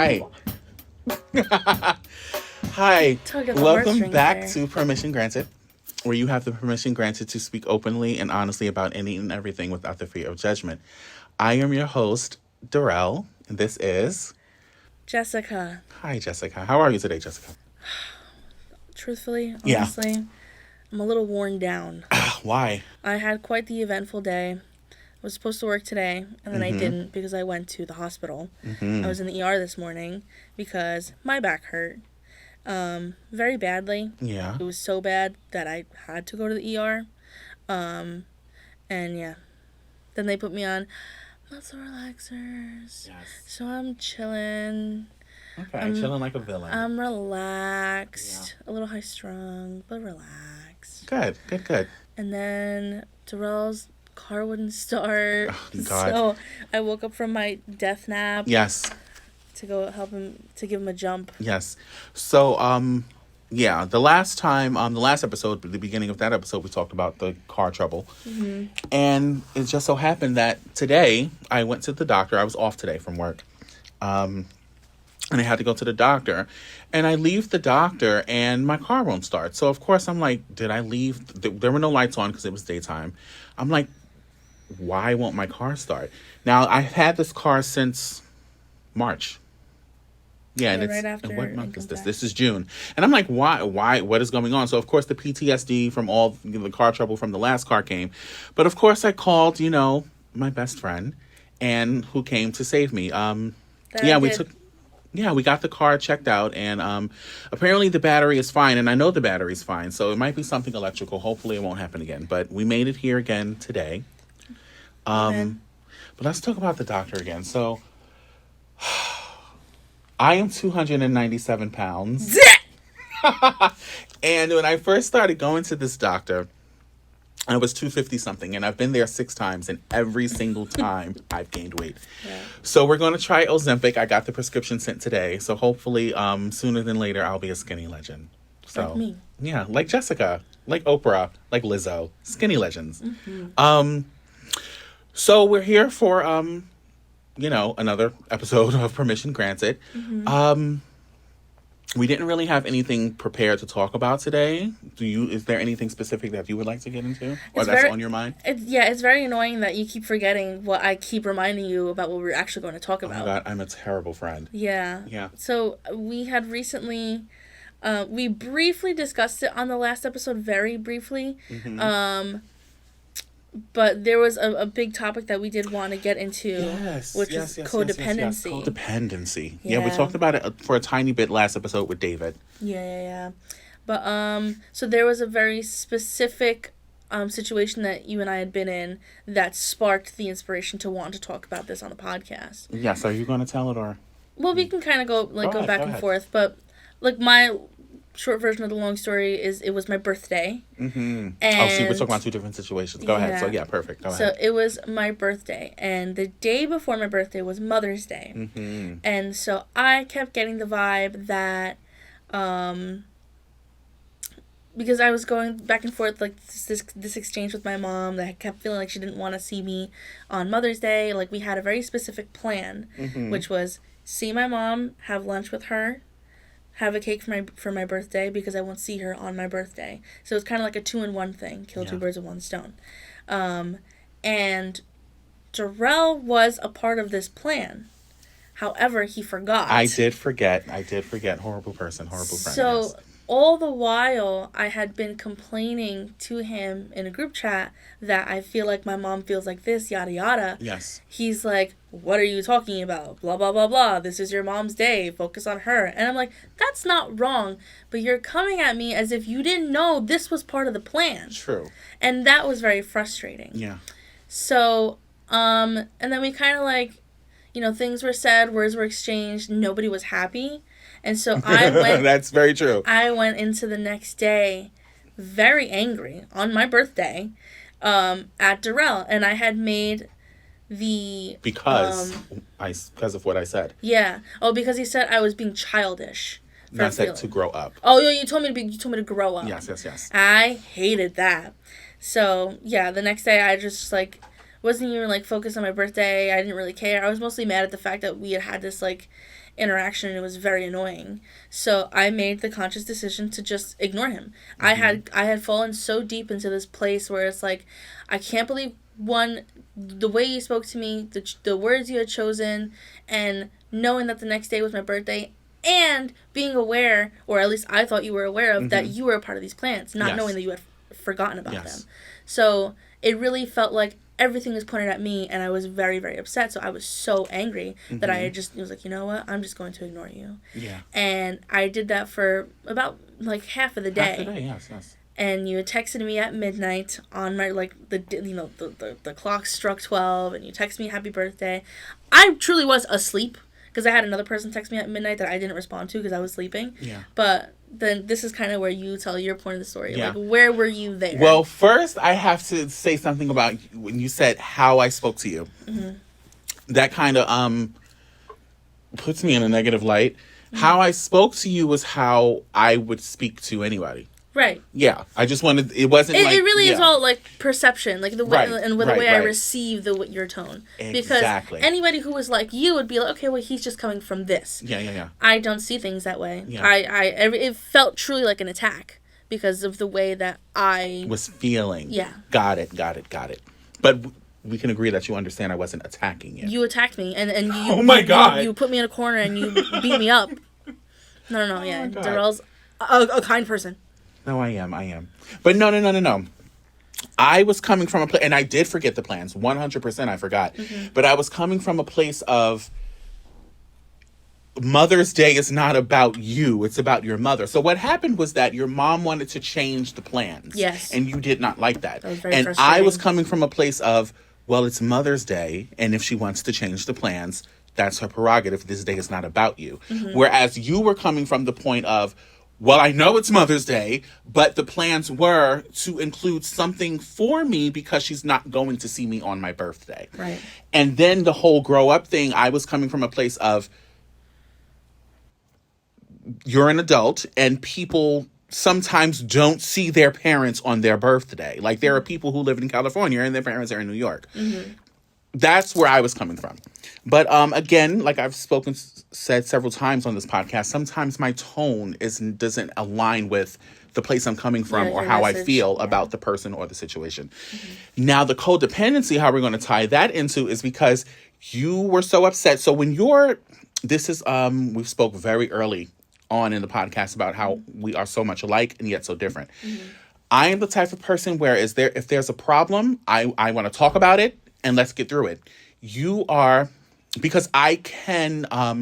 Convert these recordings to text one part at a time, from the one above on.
Hi. Hi. Tug at the Welcome heartstrings back there. to Permission Granted, where you have the permission granted to speak openly and honestly about any and everything without the fear of judgment. I am your host, Darrell, and this is... Jessica. Hi, Jessica. How are you today, Jessica? Truthfully, Yeah. honestly, I'm a little worn down. Why? I had quite the eventful day. I was supposed to work today, and then I didn't because I went to the hospital. I was in the ER this morning because my back hurt very badly. Yeah. It was so bad that I had to go to the ER. And yeah, then they put me on muscle relaxers. Yes. So I'm chilling. Okay, chilling like a villain. I'm relaxed. A little high strung, but relaxed. Good. And then Darrell's car wouldn't start. Oh, God. So I woke up from my death nap Yes. to go help him, to give him a jump. Yes. So, yeah, the last episode, the beginning of that episode, we talked about the car trouble. Mm-hmm. And it just so happened that today I went to the doctor. I was off today from work. And I had to go to the doctor. And I leave the doctor and my car won't start. So, of course, I'm like, did I leave? There were no lights on because it was daytime. I'm like, why won't my car start? Now, I've had this car since March. Yeah, and right after and what month is income this? tax. This is June. And I'm like, why, what is going on? So, of course, the PTSD from all the car trouble from the last car came. But, of course, I called, my best friend, and who came to save me. We got the car checked out, and apparently the battery is fine, and I know the battery's fine, so it might be something electrical. Hopefully it won't happen again, but we made it here again today. But let's talk about the doctor again. So, I am 297 pounds. And when I first started going to this doctor, I was 250 something, and I've been there 6 times, and every single time I've gained weight. Yeah. So we're going to try Ozempic. I got the prescription sent today, so hopefully sooner than later I'll be a skinny legend. So, Like me. Yeah, like Jessica, like Oprah, like Lizzo, skinny legends. Mm-hmm. So we're here for another episode of Permission Granted. Mm-hmm. We didn't really have anything prepared to talk about today. Is there anything specific that you would like to get into? Or that's on your mind? It's very annoying that you keep forgetting what I keep reminding you about what we're actually going to talk about. Oh my God, I'm a terrible friend. Yeah. So we had recently, we briefly discussed it on the last episode, very briefly. Mm-hmm. But there was a big topic that we did want to get into, which is codependency. Yes. Codependency. Yeah, we talked about it for a tiny bit last episode with David. Yeah. But, so there was a very specific situation that you and I had been in that sparked the inspiration to want to talk about this on the podcast. Yes, are you going to tell it or? Well, we can kind of go back and forth, but, my short version of the long story is it was my birthday. Mm-hmm. And so we're talking about 2 different situations. Go ahead. So, yeah, perfect. Go ahead. So, it was my birthday, and the day before my birthday was Mother's Day. Mm-hmm. And so I kept getting the vibe that, because I was going back and forth, like, this exchange with my mom, that I kept feeling like she didn't want to see me on Mother's Day. Like, we had a very specific plan, which was see my mom, have lunch with her, have a cake for my birthday because I won't see her on my birthday. So it's kind of like a 2-in-1 thing. Kill 2 birds with 1 stone. And Darrell was a part of this plan. However, he forgot. I did forget. Horrible person. Horrible friend. So yes. All the while, I had been complaining to him in a group chat that I feel like my mom feels like this, yada yada. Yes. He's like, what are you talking about? Blah, blah, blah, blah. This is your mom's day. Focus on her. And I'm like, that's not wrong, but you're coming at me as if you didn't know this was part of the plan. True. And that was very frustrating. Yeah. So, and then we kind of things were said, words were exchanged, nobody was happy. And so I went... That's very true. I went into the next day very angry on my birthday at Darrell. And I had made the... Because of what I said. Yeah. Oh, because he said I was being childish. Not said to grow up. Oh, yeah, you told me to grow up. Yes. I hated that. So, yeah, the next day I just, wasn't even, focused on my birthday. I didn't really care. I was mostly mad at the fact that we had this, interaction, and it was very annoying. So I made the conscious decision to just ignore him. I had fallen so deep into this place where it's like, I can't believe, one, the way you spoke to me, the words you had chosen, and knowing that the next day was my birthday, and being aware, or at least I thought you were aware of, that you were a part of these plans, not knowing that you had forgotten about them. So it really felt like everything was pointed at me, and I was very, very upset. So I was so angry that I was like, you know what? I'm just going to ignore you. Yeah. And I did that for about like half of the day. Half the day, yes. And you had texted me at midnight on my, like, the clock struck 12, and you texted me happy birthday. I truly was asleep, because I had another person text me at midnight that I didn't respond to because I was sleeping. Yeah. But then this is kind of where you tell your point of the story. Yeah. Like, where were you there? Well, first, I have to say something about when you said how I spoke to you. Mm-hmm. That kind of puts me in a negative light. Mm-hmm. How I spoke to you was how I would speak to anybody. Right. Yeah. I just wanted... It wasn't it really is all, like, perception. Like, the way... And the way I receive your tone. Exactly. Because anybody who was like you would be like, okay, well, he's just coming from this. Yeah. I don't see things that way. Yeah. It felt truly like an attack because of the way that I... was feeling. Yeah. Got it. But we can agree that you understand I wasn't attacking you. You attacked me, and you... Oh, my God! You put me in a corner, and you beat me up. No, yeah. Darrell's a kind person. No, I am. But no. I was coming from a place, and I did forget the plans. 100% I forgot. Mm-hmm. But I was coming from a place of Mother's Day is not about you. It's about your mother. So what happened was that your mom wanted to change the plans. Yes. And you did not like that. That was very and frustrating. I was coming from a place of, well, it's Mother's Day, and if she wants to change the plans, that's her prerogative. This day is not about you. Mm-hmm. Whereas you were coming from the point of, well, I know it's Mother's Day, but the plans were to include something for me because she's not going to see me on my birthday. Right. And then the whole grow up thing, I was coming from a place of, you're an adult and people sometimes don't see their parents on their birthday. Like, there are people who live in California and their parents are in New York. Mm-hmm. That's where I was coming from. But again, like I've said several times on this podcast, sometimes my tone doesn't align with the place I'm coming from or how I feel about the person or the situation. Mm-hmm. Now, the codependency, how we're going to tie that into is because you were so upset. So when we spoke very early on in the podcast about how we are so much alike and yet so different. Mm-hmm. I am the type of person where if there's a problem, I want to talk about it and let's get through it. You are, because I can, I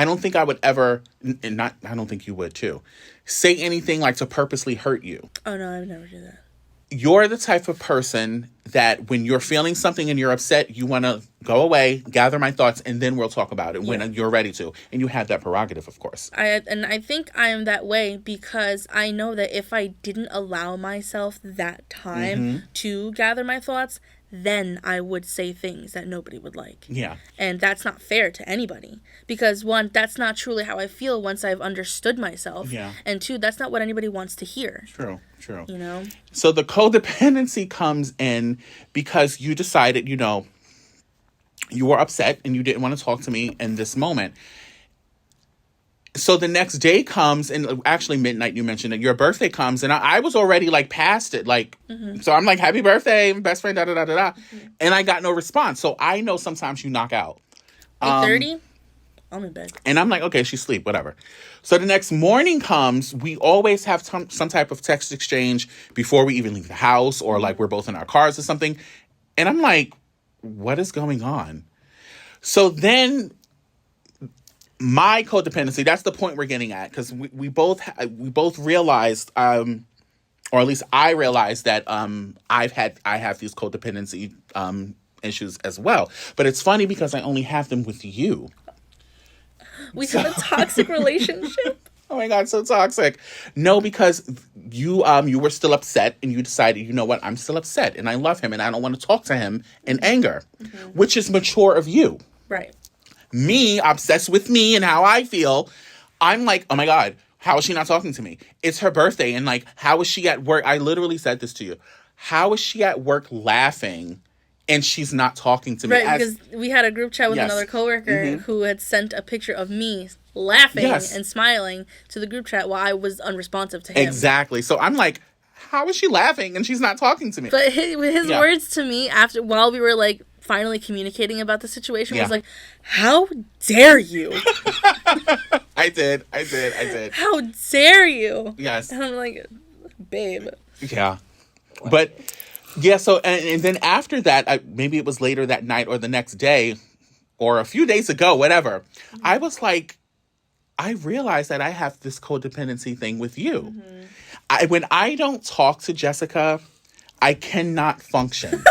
don't think I would ever, I don't think you would too, say anything like to purposely hurt you. Oh no, I would never do that. You're the type of person that when you're feeling something and you're upset, you want to go away, gather my thoughts, and then we'll talk about it when you're ready to. And you have that prerogative, of course. I think I am that way because I know that if I didn't allow myself that time to gather my thoughts, then I would say things that nobody would like. Yeah. And that's not fair to anybody. Because, one, that's not truly how I feel once I've understood myself. Yeah. And two, that's not what anybody wants to hear. True. You know? So the codependency comes in because you decided, you were upset and you didn't want to talk to me in this moment. So the next day comes, and actually midnight, you mentioned it, your birthday comes, and I was already, past it, so I'm like, happy birthday, best friend, da-da-da-da-da, and I got no response, so I know sometimes you knock out. 8:30? I'm in bed. And I'm like, okay, she's asleep, whatever. So the next morning comes, we always have some type of text exchange before we even leave the house, or, we're both in our cars or something, and I'm like, what is going on? So then my codependency, that's the point we're getting at, because we both realized, or at least I realized that I have these codependency issues as well. But it's funny because I only have them with you. We have a toxic relationship. Oh my God, so toxic. No, because you were still upset and you decided, you know what, I'm still upset and I love him and I don't want to talk to him in anger, which is mature of you. Right. Me, obsessed with me and how I feel, I'm like, oh my God, how is she not talking to me? It's her birthday. And how is she at work? I literally said this to you. How is she at work laughing and she's not talking to me. Right, because we had a group chat with Yes. another coworker Mhm. who had sent a picture of me laughing Yes. and smiling to the group chat while I was unresponsive to him. Exactly. So I'm like, how is she laughing and she's not talking to me? But his Yeah. words to me while we were like finally communicating about the situation Yeah. was like, "How dare you? I did. How dare you?" Yes. And I'm like, "Babe." Yeah. But yeah, so and then after that, maybe it was later that night or the next day or a few days ago, whatever, I was like, I realized that I have this codependency thing with you. When I don't talk to Jessica, I cannot function.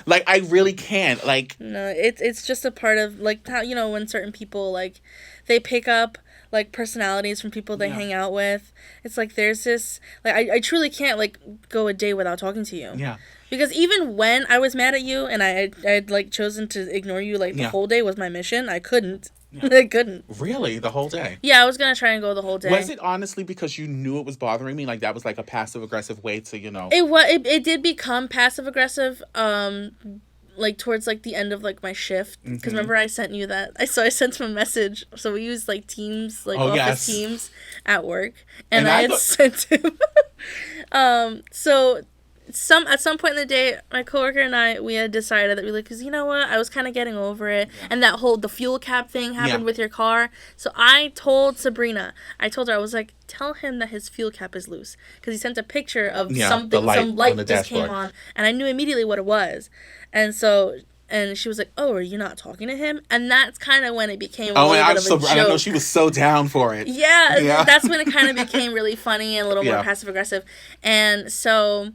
Like, I really can't. Like, No, it's just a part of like how, you know, when certain people like they pick up like personalities from people they Yeah. hang out with. It's like there's this like I truly can't like go a day without talking to you. yeah. Because even when I was mad at you and I'd like chosen to ignore you like the Yeah. whole day was my mission, I couldn't. I couldn't. Really? The whole day? Yeah, I was gonna try and go the whole day. Was it honestly because you knew it was bothering me? Like, that was like a passive-aggressive way to, It did become passive aggressive like towards like the end of like my shift because remember I sent you that I sent him a message, so we used like Teams, like Oh, office yes. Teams at work, and And I I had thought- sent him so at some point in the day, my coworker and we had decided that we like, because you know what, I was kind of getting over it, and that whole the fuel cap thing happened Yeah. with your car. So I told Sabrina, I was like, tell him that his fuel cap is loose, because he sent a picture of Yeah, something, the light some light on the just came dashboard. on, and I knew immediately what it was, and so. And she was like, "Oh, are you not talking to him?" And that's kind of when it became a Oh, little and bit of a joke. I know she was so down for it. Yeah, Yeah. that's when it kind of became really funny and a little more Yeah. passive aggressive. And so,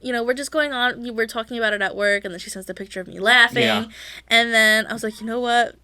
you know, we're just going on. We're talking about it at work, and then she sends the picture of me laughing. Yeah. And then I was like, you know what?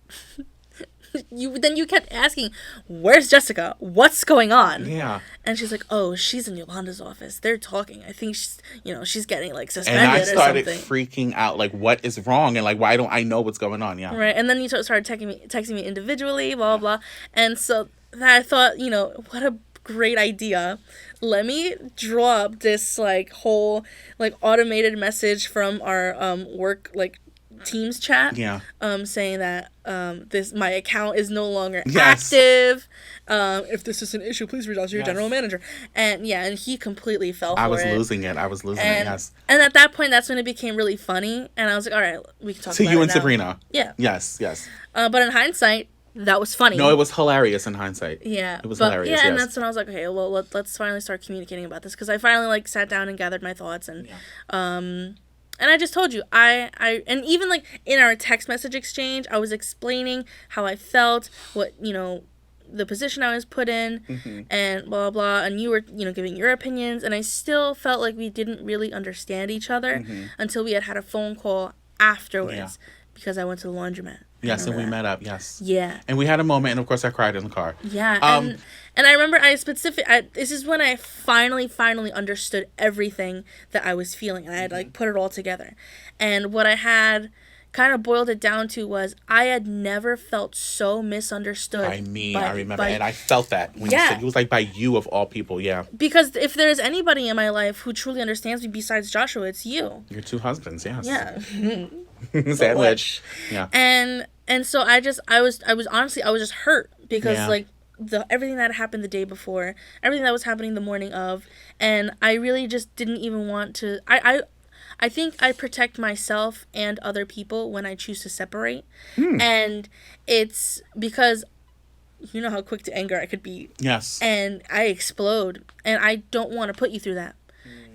You kept asking, "Where's Jessica? What's going on?" Yeah. And she's like, "Oh, she's in Yolanda's office. They're talking. I think she's getting like And suspended I or started something." freaking out. Like, what is wrong? And like, why don't I know what's going on? Yeah. Right, and then you started texting me individually, blah, blah, blah. And so I thought, you know, what a great idea. Let me draw up this, like, whole, like, automated message from our work, like, Teams chat. Yeah. Saying that my account is no longer Yes. active. If this is an issue, please reach out to your Yes. general manager. And yeah, and he completely fell for it. I was losing it. Yes. And at that point, that's when it became really funny. And I was like, all right, we can talk To about you it and now. Sabrina. Yeah. Yes. Yes. But in hindsight, that was funny. No, it was hilarious in hindsight. Yeah. It was but, hilarious, Yeah, and yes. that's when I was like, okay, well, let's finally start communicating about this. Because I finally, like, sat down and gathered my thoughts. And, and I just told you, and even, like, in our text message exchange, I was explaining how I felt, what, you know, the position I was put in, and blah, blah, and you were, you know, giving your opinions, and I still felt like we didn't really understand each other until we had a phone call afterwards, because I went to the laundromat. Yes, and we Remember that? met up. Yes. Yeah. And we had a moment, and of course, I cried in the car. Yeah, Um, and I remember this is when I finally understood everything that I was feeling, and I had like put it all together. And what I had kind of boiled it down to was I had never felt so misunderstood. By me, I remember, and I felt that when you Yeah. said it was like by you of all people. Yeah, Because if there's anybody in my life who truly understands me besides Joshua, it's you. your two husbands. Yes. Yeah. Sandwich. Yeah. And so I was honestly, I was just hurt because Yeah. like everything that happened the day before, everything that was happening the morning of, and I really just didn't even want to. I think I protect myself and other people when I choose to separate, and it's because you know how quick to anger I could be, Yes. and I explode, and I don't want to put you through that,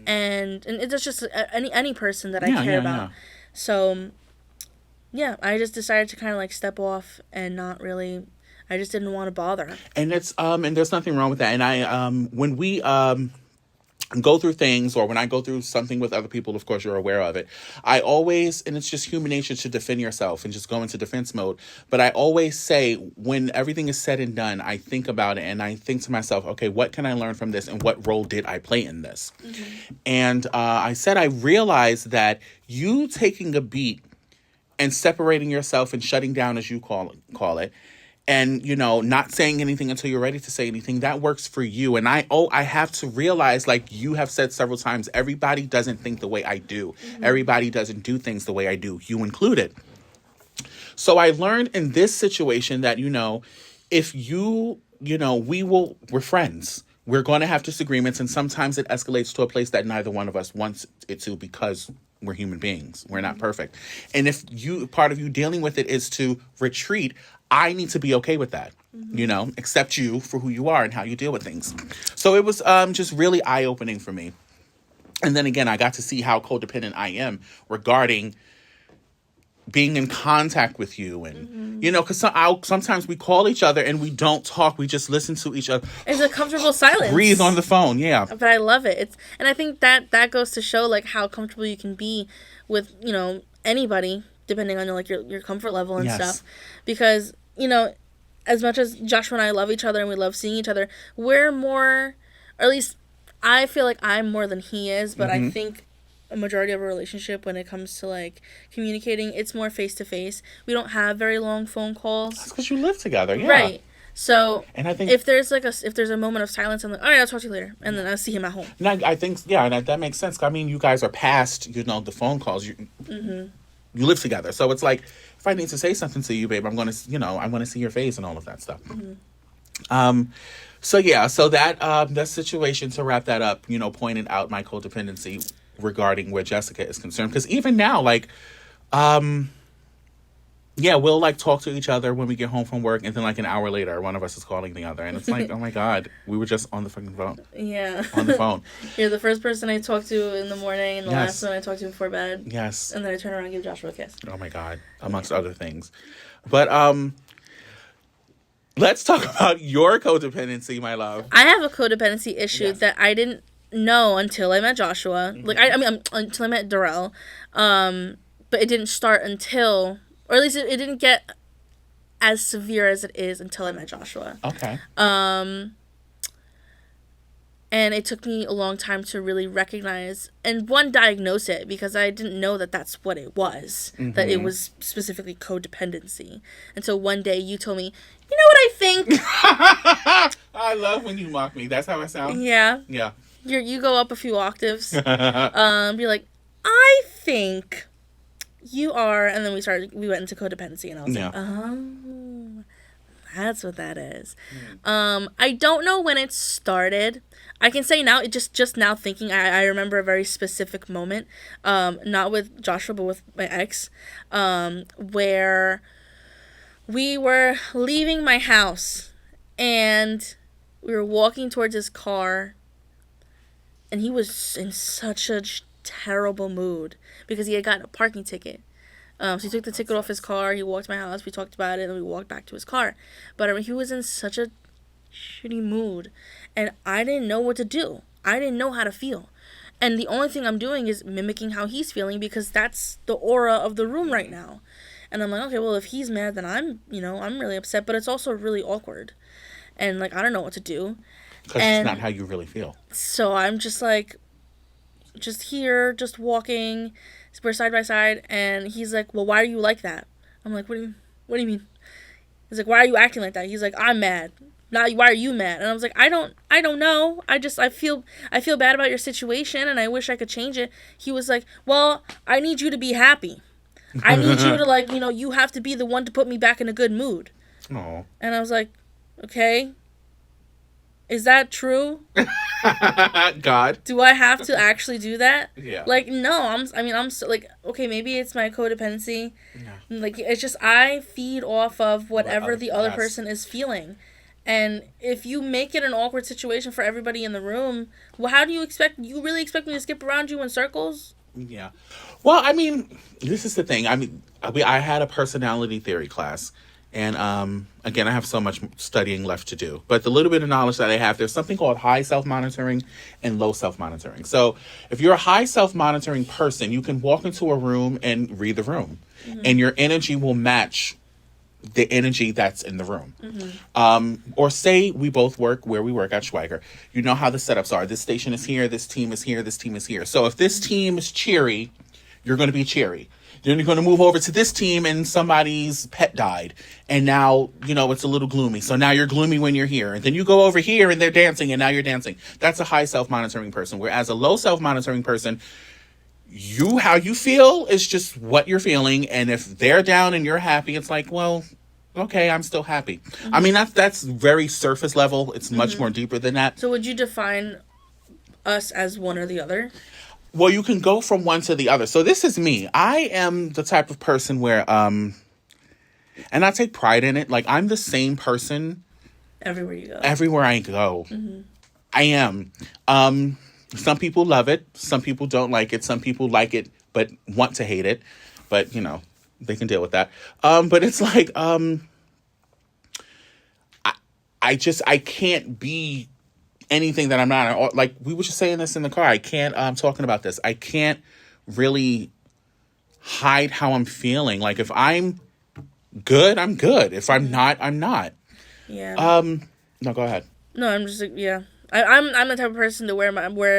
and it's just any person that I Yeah, care yeah, about. yeah. So, yeah, I just decided to kind of like step off and not really. I just didn't want to bother. And it's and there's nothing wrong with that. And I when we go through things, or when I go through something with other people, of course you're aware of it, I always, and it's just human nature to defend yourself and just go into defense mode, but I always say, when everything is said and done, I think about it and I think to myself, okay, what can I learn from this, and what role did I play in this? And I said, I realized that you taking a beat and separating yourself and shutting down, as you call it, and, not saying anything until you're ready to say anything, that works for you. And I have to realize, like you have said several times, everybody doesn't think the way I do. Everybody doesn't do things the way I do, you included. So I learned in this situation that, if we're friends. We're going to have disagreements, and sometimes it escalates to a place that neither one of us wants it to, because we're human beings. We're not perfect. And if part of you dealing with it is to retreat, I need to be okay with that, accept you for who you are and how you deal with things. So it was just really eye-opening for me. And then again, I got to see how codependent I am regarding being in contact with you, and because sometimes we call each other and we don't talk, we just listen to each other. It's a comfortable silence. Breathe on the phone. Yeah, but I love it. And I think that goes to show like how comfortable you can be with anybody, depending on like your comfort level and stuff. Because as much as Joshua and I love each other and we love seeing each other, we're more, or at least I feel like I'm more than he is. But I think a majority of a relationship, when it comes to like communicating, it's more face to face. We don't have very long phone calls. That's because you live together, yeah. Right. So, and I think if there's a moment of silence, I'm like, all right, I'll talk to you later, and then I'll see him at home. And I think, and that makes sense. I mean, you guys are past, the phone calls. You live together, so it's like, if I need to say something to you, babe, I'm going to, I want to see your face and all of that stuff. So that situation, to wrap that up, pointed out my codependency regarding where Jessica is concerned, because even now, like, we'll like talk to each other when we get home from work, and then like an hour later, one of us is calling the other, and it's like, oh my God, we were just on the fucking phone. Yeah. On the phone. You're the first person I talk to in the morning, and the last one I talk to before bed. Yes. And then I turn around and give Joshua a kiss. Oh my God, amongst other things. But let's talk about your codependency, my love. I have a codependency issue that I didn't know until I met Joshua. Like until I met Darrell. But it didn't start until, or at least it didn't get as severe as it is until I met Joshua. Okay. And it took me a long time to really recognize and diagnose it, because I didn't know that that's what it was, that it was specifically codependency. And so one day you told me, you know what I think? I love when you mock me. That's how I sound. Yeah. Yeah. You go up a few octaves. Be like, I think you are, and then we went into codependency, and I was like, oh, that's what that is. I don't know when it started. I can say now, just now thinking, I remember a very specific moment, not with Joshua, but with my ex, where we were leaving my house, and we were walking towards his car, and he was in such a terrible mood because he had gotten a parking ticket. So he took the ticket off his car, he walked to my house, we talked about it, and then we walked back to his car. But he was in such a shitty mood, and I didn't know what to do. I didn't know how to feel. And the only thing I'm doing is mimicking how he's feeling, because that's the aura of the room right now. And I'm like, okay, well, if he's mad, then I'm really upset, but it's also really awkward. And, like, I don't know what to do. Because it's not how you really feel. So I'm just, like, just here, just walking. We're side by side, and he's like, well, why are you like that? I'm like, what do you mean? He's like, why are you acting like that? He's like, I'm mad. Not, why are you mad? And I was like, I don't know. I feel bad about your situation, and I wish I could change it. He was like, well, I need you to be happy. I need you to, like, you have to be the one to put me back in a good mood. Aww. And I was like, okay. Is that true? God. Do I have to actually do that? Yeah. Like, no, I'm so, like, okay, maybe it's my codependency. Yeah. Like, it's just, I feed off of whatever the other person is feeling. And if you make it an awkward situation for everybody in the room, well, how do you really expect me to skip around you in circles? Yeah. Well, I mean, this is the thing. I mean, I had a personality theory class. And, again, I have so much studying left to do. But the little bit of knowledge that I have, there's something called high self-monitoring and low self-monitoring. So if you're a high self-monitoring person, you can walk into a room and read the room. Mm-hmm. And your energy will match the energy that's in the room. Mm-hmm. Or say we both work where we work at Schweiger. You know how the setups are. This station is here, this team is here, this team is here. So if this team is cheery, you're going to be cheery. Then you're going to move over to this team and somebody's pet died. And now, it's a little gloomy. So now you're gloomy when you're here. And then you go over here and they're dancing and now you're dancing. That's a high self-monitoring person. Whereas a low self-monitoring person, how you feel is just what you're feeling. And if they're down and you're happy, it's like, well, okay, I'm still happy. Mm-hmm. I mean, that's very surface level. It's much more deeper than that. So would you define us as one or the other? Well, you can go from one to the other. So this is me. I am the type of person where, and I take pride in it. Like, I'm the same person. Everywhere you go. Everywhere I go. Mm-hmm. I am. Some people love it. Some people don't like it. Some people like it, but want to hate it. But, they can deal with that. But it's like, I can't be anything that I'm not. Like, we were just saying this in the car. I can't, talking about this. I can't really hide how I'm feeling. Like, if I'm good, I'm good. If I'm not, I'm not. Yeah. No, go ahead. No, I'm just, yeah. I'm the type of person to wear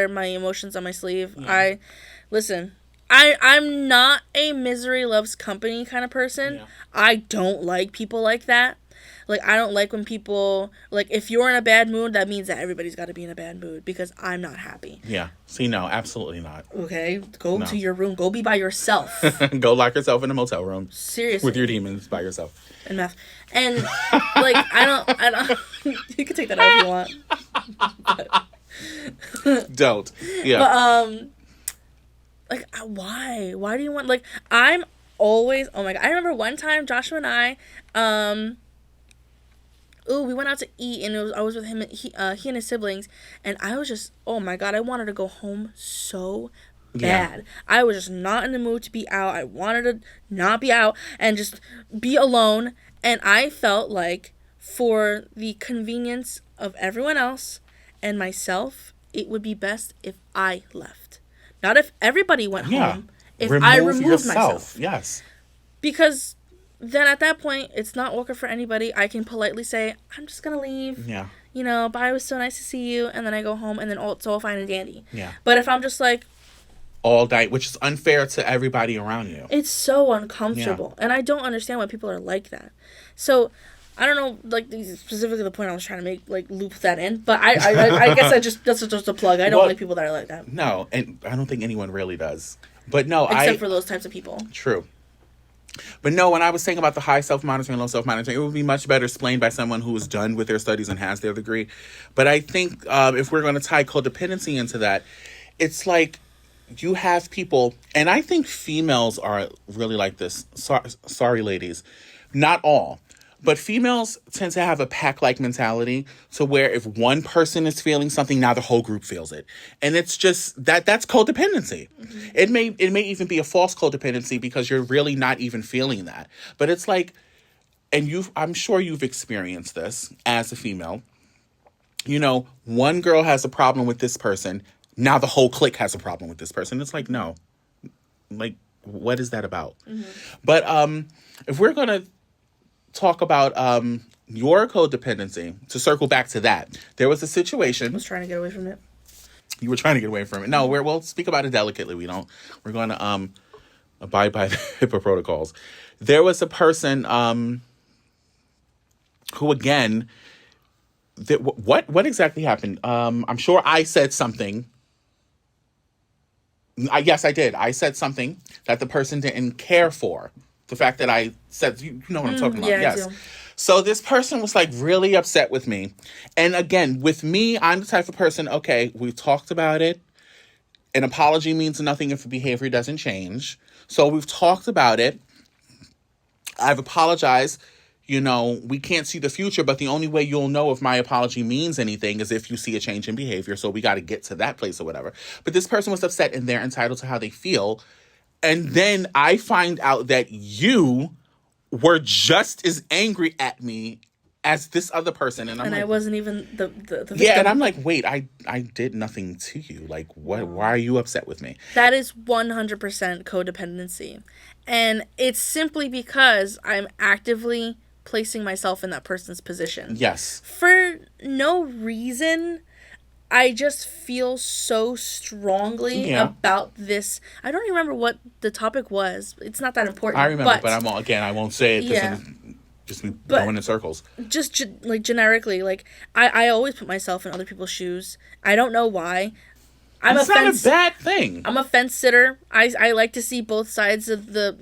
my emotions on my sleeve. Yeah. I'm not a misery loves company kind of person. Yeah. I don't like people like that. Like, I don't like when people, like, if you're in a bad mood, that means that everybody's got to be in a bad mood because I'm not happy. Yeah. See, no, absolutely not. Okay. Go to your room. Go be by yourself. Go lock yourself in a motel room. Seriously. With your demons by yourself. And math. And, like, I don't, you can take that out if you want. Don't. Yeah. But, like, why? Why do you want, like, I'm always, oh my God. I remember one time Joshua and I, we went out to eat, and I was with him, he and his siblings, and I was just, oh my God, I wanted to go home so bad. Yeah. I was just not in the mood to be out. I wanted to not be out and just be alone, and I felt like for the convenience of everyone else and myself, it would be best if I left. Not if everybody went home, if I removed myself. Yes. Because then at that point, it's not working for anybody. I can politely say, I'm just going to leave. Yeah. Bye, it was so nice to see you. And then I go home, and then it's all fine and dandy. Yeah. But if I'm just like... all night, which is unfair to everybody around you. It's so uncomfortable. Yeah. And I don't understand why people are like that. So, I don't know, like, specifically the point I was trying to make, like, loop that in. But I guess that's just a plug. I don't like people that are like that. No, and I don't think anyone really does. But no, Except for those types of people. True. But no, when I was saying about the high self-monitoring, low self-monitoring, it would be much better explained by someone who is done with their studies and has their degree. But I think if we're going to tie codependency into that, it's like you have people, and I think females are really like this. Sorry, ladies. Not all. But females tend to have a pack-like mentality to where if one person is feeling something, now the whole group feels it. And it's just that's codependency. Mm-hmm. It may even be a false codependency because you're really not even feeling that. But it's like, and I'm sure you've experienced this as a female. One girl has a problem with this person. Now the whole clique has a problem with this person. It's like, no. Like, what is that about? Mm-hmm. But if we're going to talk about your codependency, to circle back to that, there was a situation. I was trying to get away from it. You were trying to get away from it. No, we'll speak about it delicately. We're going to abide by the HIPAA protocols. There was a person who, again, what exactly happened? I'm sure I said something. Yes, I did. I said something that the person didn't care for. The fact that I said, you know what I'm talking about. Yeah, yes. I do. So this person was like really upset with me. And again, with me, I'm the type of person, okay, we talked about it. An apology means nothing if the behavior doesn't change. So we've talked about it. I've apologized. We can't see the future, but the only way you'll know if my apology means anything is if you see a change in behavior. So we got to get to that place or whatever. But this person was upset, and they're entitled to how they feel. And then I find out that you were just as angry at me as this other person. And I wasn't even the victim. Yeah, and I'm like, wait, I did nothing to you. Like, what? Why are you upset with me? That is 100% codependency. And it's simply because I'm actively placing myself in that person's position. Yes. For no reason I just feel so strongly Yeah. about this. I don't even remember what the topic was. It's not that important. I remember, but I won't say it because Yeah. it'll just be But- going in circles. just like generically, like I always put myself in other people's shoes. I don't know why. It's not a bad thing. I'm a fence sitter. I like to see both sides of the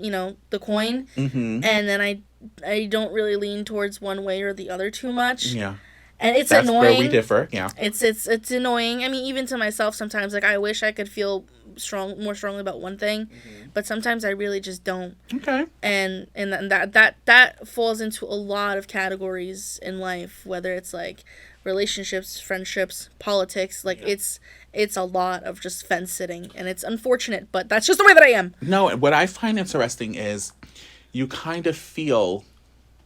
the coin, Mm-hmm. and then I don't really lean towards one way or the other too much. Yeah. And it's That's annoying. where we differ. Yeah. It's annoying. I mean, even to myself sometimes, like I wish I could feel more strongly about one thing, but sometimes I really just don't. Okay. And that falls into a lot of categories in life, whether it's like relationships, friendships, politics. Like it's a lot of just fence sitting, and it's unfortunate, but that's just the way that I am. No, what I find interesting is you kind of feel,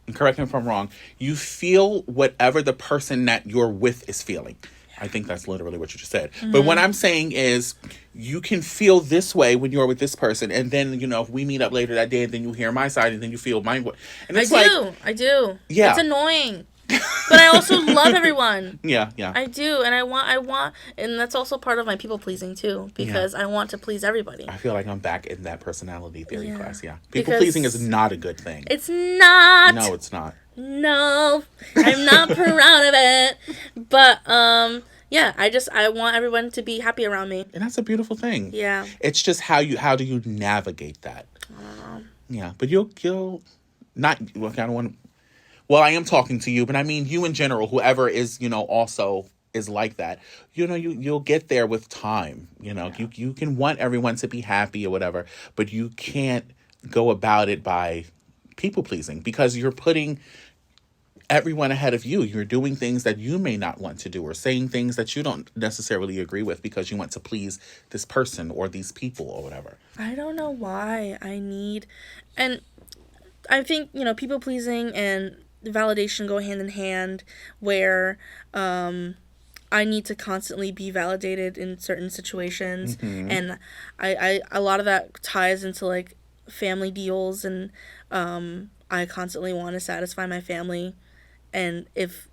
and correct me if I'm wrong, you feel whatever the person that you're with is feeling. I think that's literally what you just said. Mm-hmm. But what I'm saying is you can feel this way when you're with this person. And then, if we meet up later that day and then you hear my side and then you feel mine. And it's I do. Yeah. It's annoying. But I also love everyone. Yeah. I do, and I want, and that's also part of my people pleasing too, because I want to please everybody. I feel like I'm back in that personality theory Yeah. class. Yeah. People Because pleasing is not a good thing. It's not. No, it's not. No, I'm not proud of it. But yeah, I want everyone to be happy around me. And that's a beautiful thing. Yeah. It's just how do you navigate that? Yeah, but you'll not. Well, I don't want. Well, I am talking to you, but I mean you in general. Whoever is, also is like that. You'll get there with time. You can want everyone to be happy or whatever, but you can't go about it by people pleasing because you're putting everyone ahead of you. You're doing things that you may not want to do or saying things that you don't necessarily agree with because you want to please this person or these people or whatever. I don't know why and I think, people pleasing and validation go hand in hand, where I need to constantly be validated in certain situations. Mm-hmm. And I a lot of that ties into like family deals, and I constantly want to satisfy my family, and if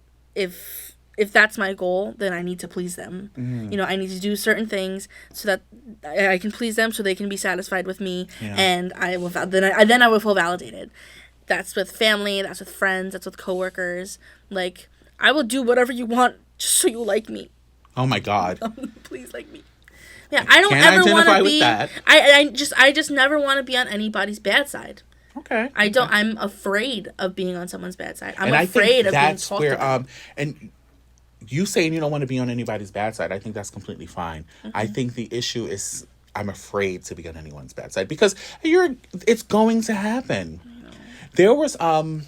that's my goal, then I need to please them. Mm-hmm. I need to do certain things so that I can please them, so they can be satisfied with me, Yeah. and I will then I will feel validated. That's with family, that's with friends, that's with coworkers. Like, I will do whatever you want just so you like me. Oh my God. Please like me. Yeah, I don't Can't ever want identify to with be. that. I just never want to be on anybody's bad side. Okay. I don't. I'm afraid of being on someone's bad side. I'm and afraid I think of that's being talked where about. and you saying you don't want to be on anybody's bad side, I think that's completely fine. I think the issue is I'm afraid to be on anyone's bad side because it's going to happen. There was a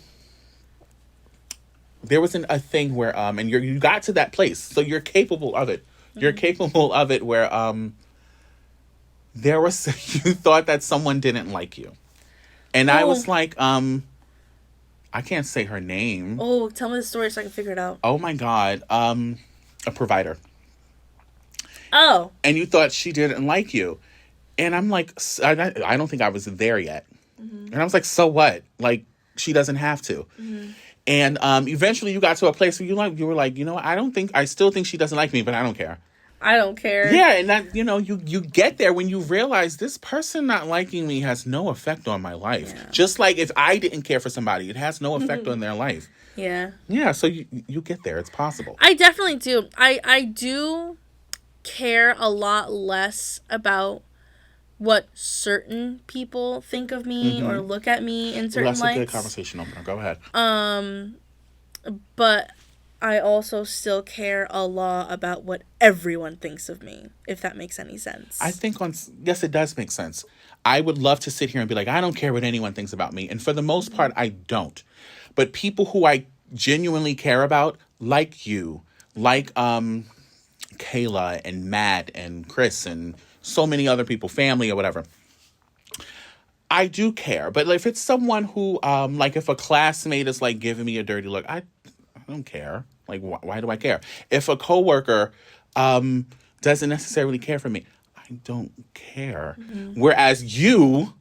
thing where and you got to that place, so you're capable of it. You're capable of it where there was you thought that someone didn't like you. And I was like, I can't say her name. Oh, tell me the story so I can figure it out. Oh my God. A provider. Oh. And you thought she didn't like you. And I'm like, I don't think I was there yet. Mm-hmm. And I was like, so what? Like, she doesn't have to. Mm-hmm. And eventually you got to a place where you were like, I still think she doesn't like me, but I don't care. I don't care. Yeah, and that, you get there when you realize this person not liking me has no effect on my life. Yeah. Just like if I didn't care for somebody, it has no effect on their life. Yeah. Yeah, so you get there. It's possible. I definitely do. I do care a lot less about what certain people think of me or look at me in certain lights. That's a good conversation opener. Go ahead. But I also still care a lot about what everyone thinks of me, if that makes any sense. I think yes, it does make sense. I would love to sit here and be like, I don't care what anyone thinks about me. And for the most part, I don't. But people who I genuinely care about, like you, like Kayla and Matt and Chris and so many other people, family or whatever, I do care. But if it's someone who, like if a classmate is like giving me a dirty look, I don't care. Like, why do I care? If a coworker doesn't necessarily care for me, I don't care. Mm-hmm. Whereas you,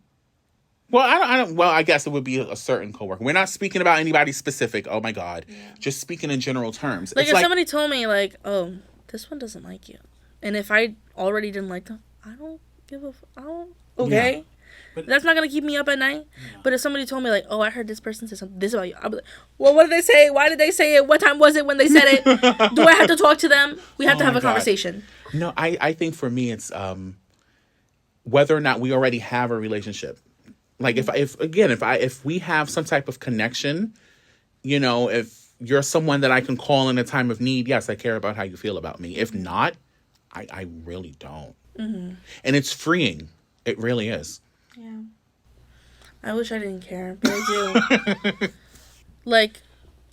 I guess it would be a certain coworker. We're not speaking about anybody specific. Oh my God. Yeah. Just speaking in general terms. Like if somebody told me like, oh, this one doesn't like you. And if I already didn't like them, I don't give a I don't okay. Yeah. But that's not gonna keep me up at night. Yeah. But if somebody told me like, oh, I heard this person say something this about you, I'll be like, well, what did they say? Why did they say it? What time was it when they said it? Do I have to talk to them? We have to have a conversation. No, I think for me it's whether or not we already have a relationship. Like if we have some type of connection, you know, if you're someone that I can call in a time of need, yes, I care about how you feel about me. If not, I really don't. Mm-hmm. And it's freeing. It really is. Yeah. I wish I didn't care, but I do. like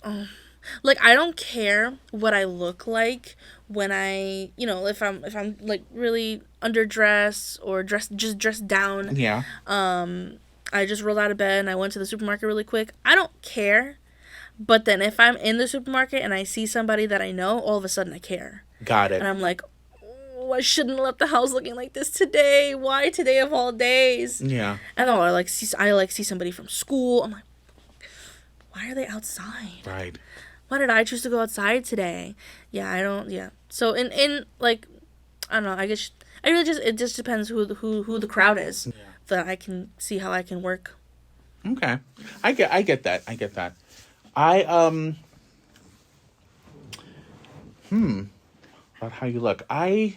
I don't care what I look like when I, you know, if I'm like really underdressed or dressed down. Yeah. I just rolled out of bed and I went to the supermarket really quick. I don't care. But then if I'm in the supermarket and I see somebody that I know, all of a sudden I care. Got it. And I'm like, oh, I shouldn't have left the house looking like this today. Why today of all days? Yeah. And then I see somebody from school. I'm like, why are they outside? Right. Why did I choose to go outside today? Yeah, I don't. Yeah. So in like, I don't know. I guess it just depends who the crowd is. Yeah. That I can see how I can work. Okay, I get that. About how you look. I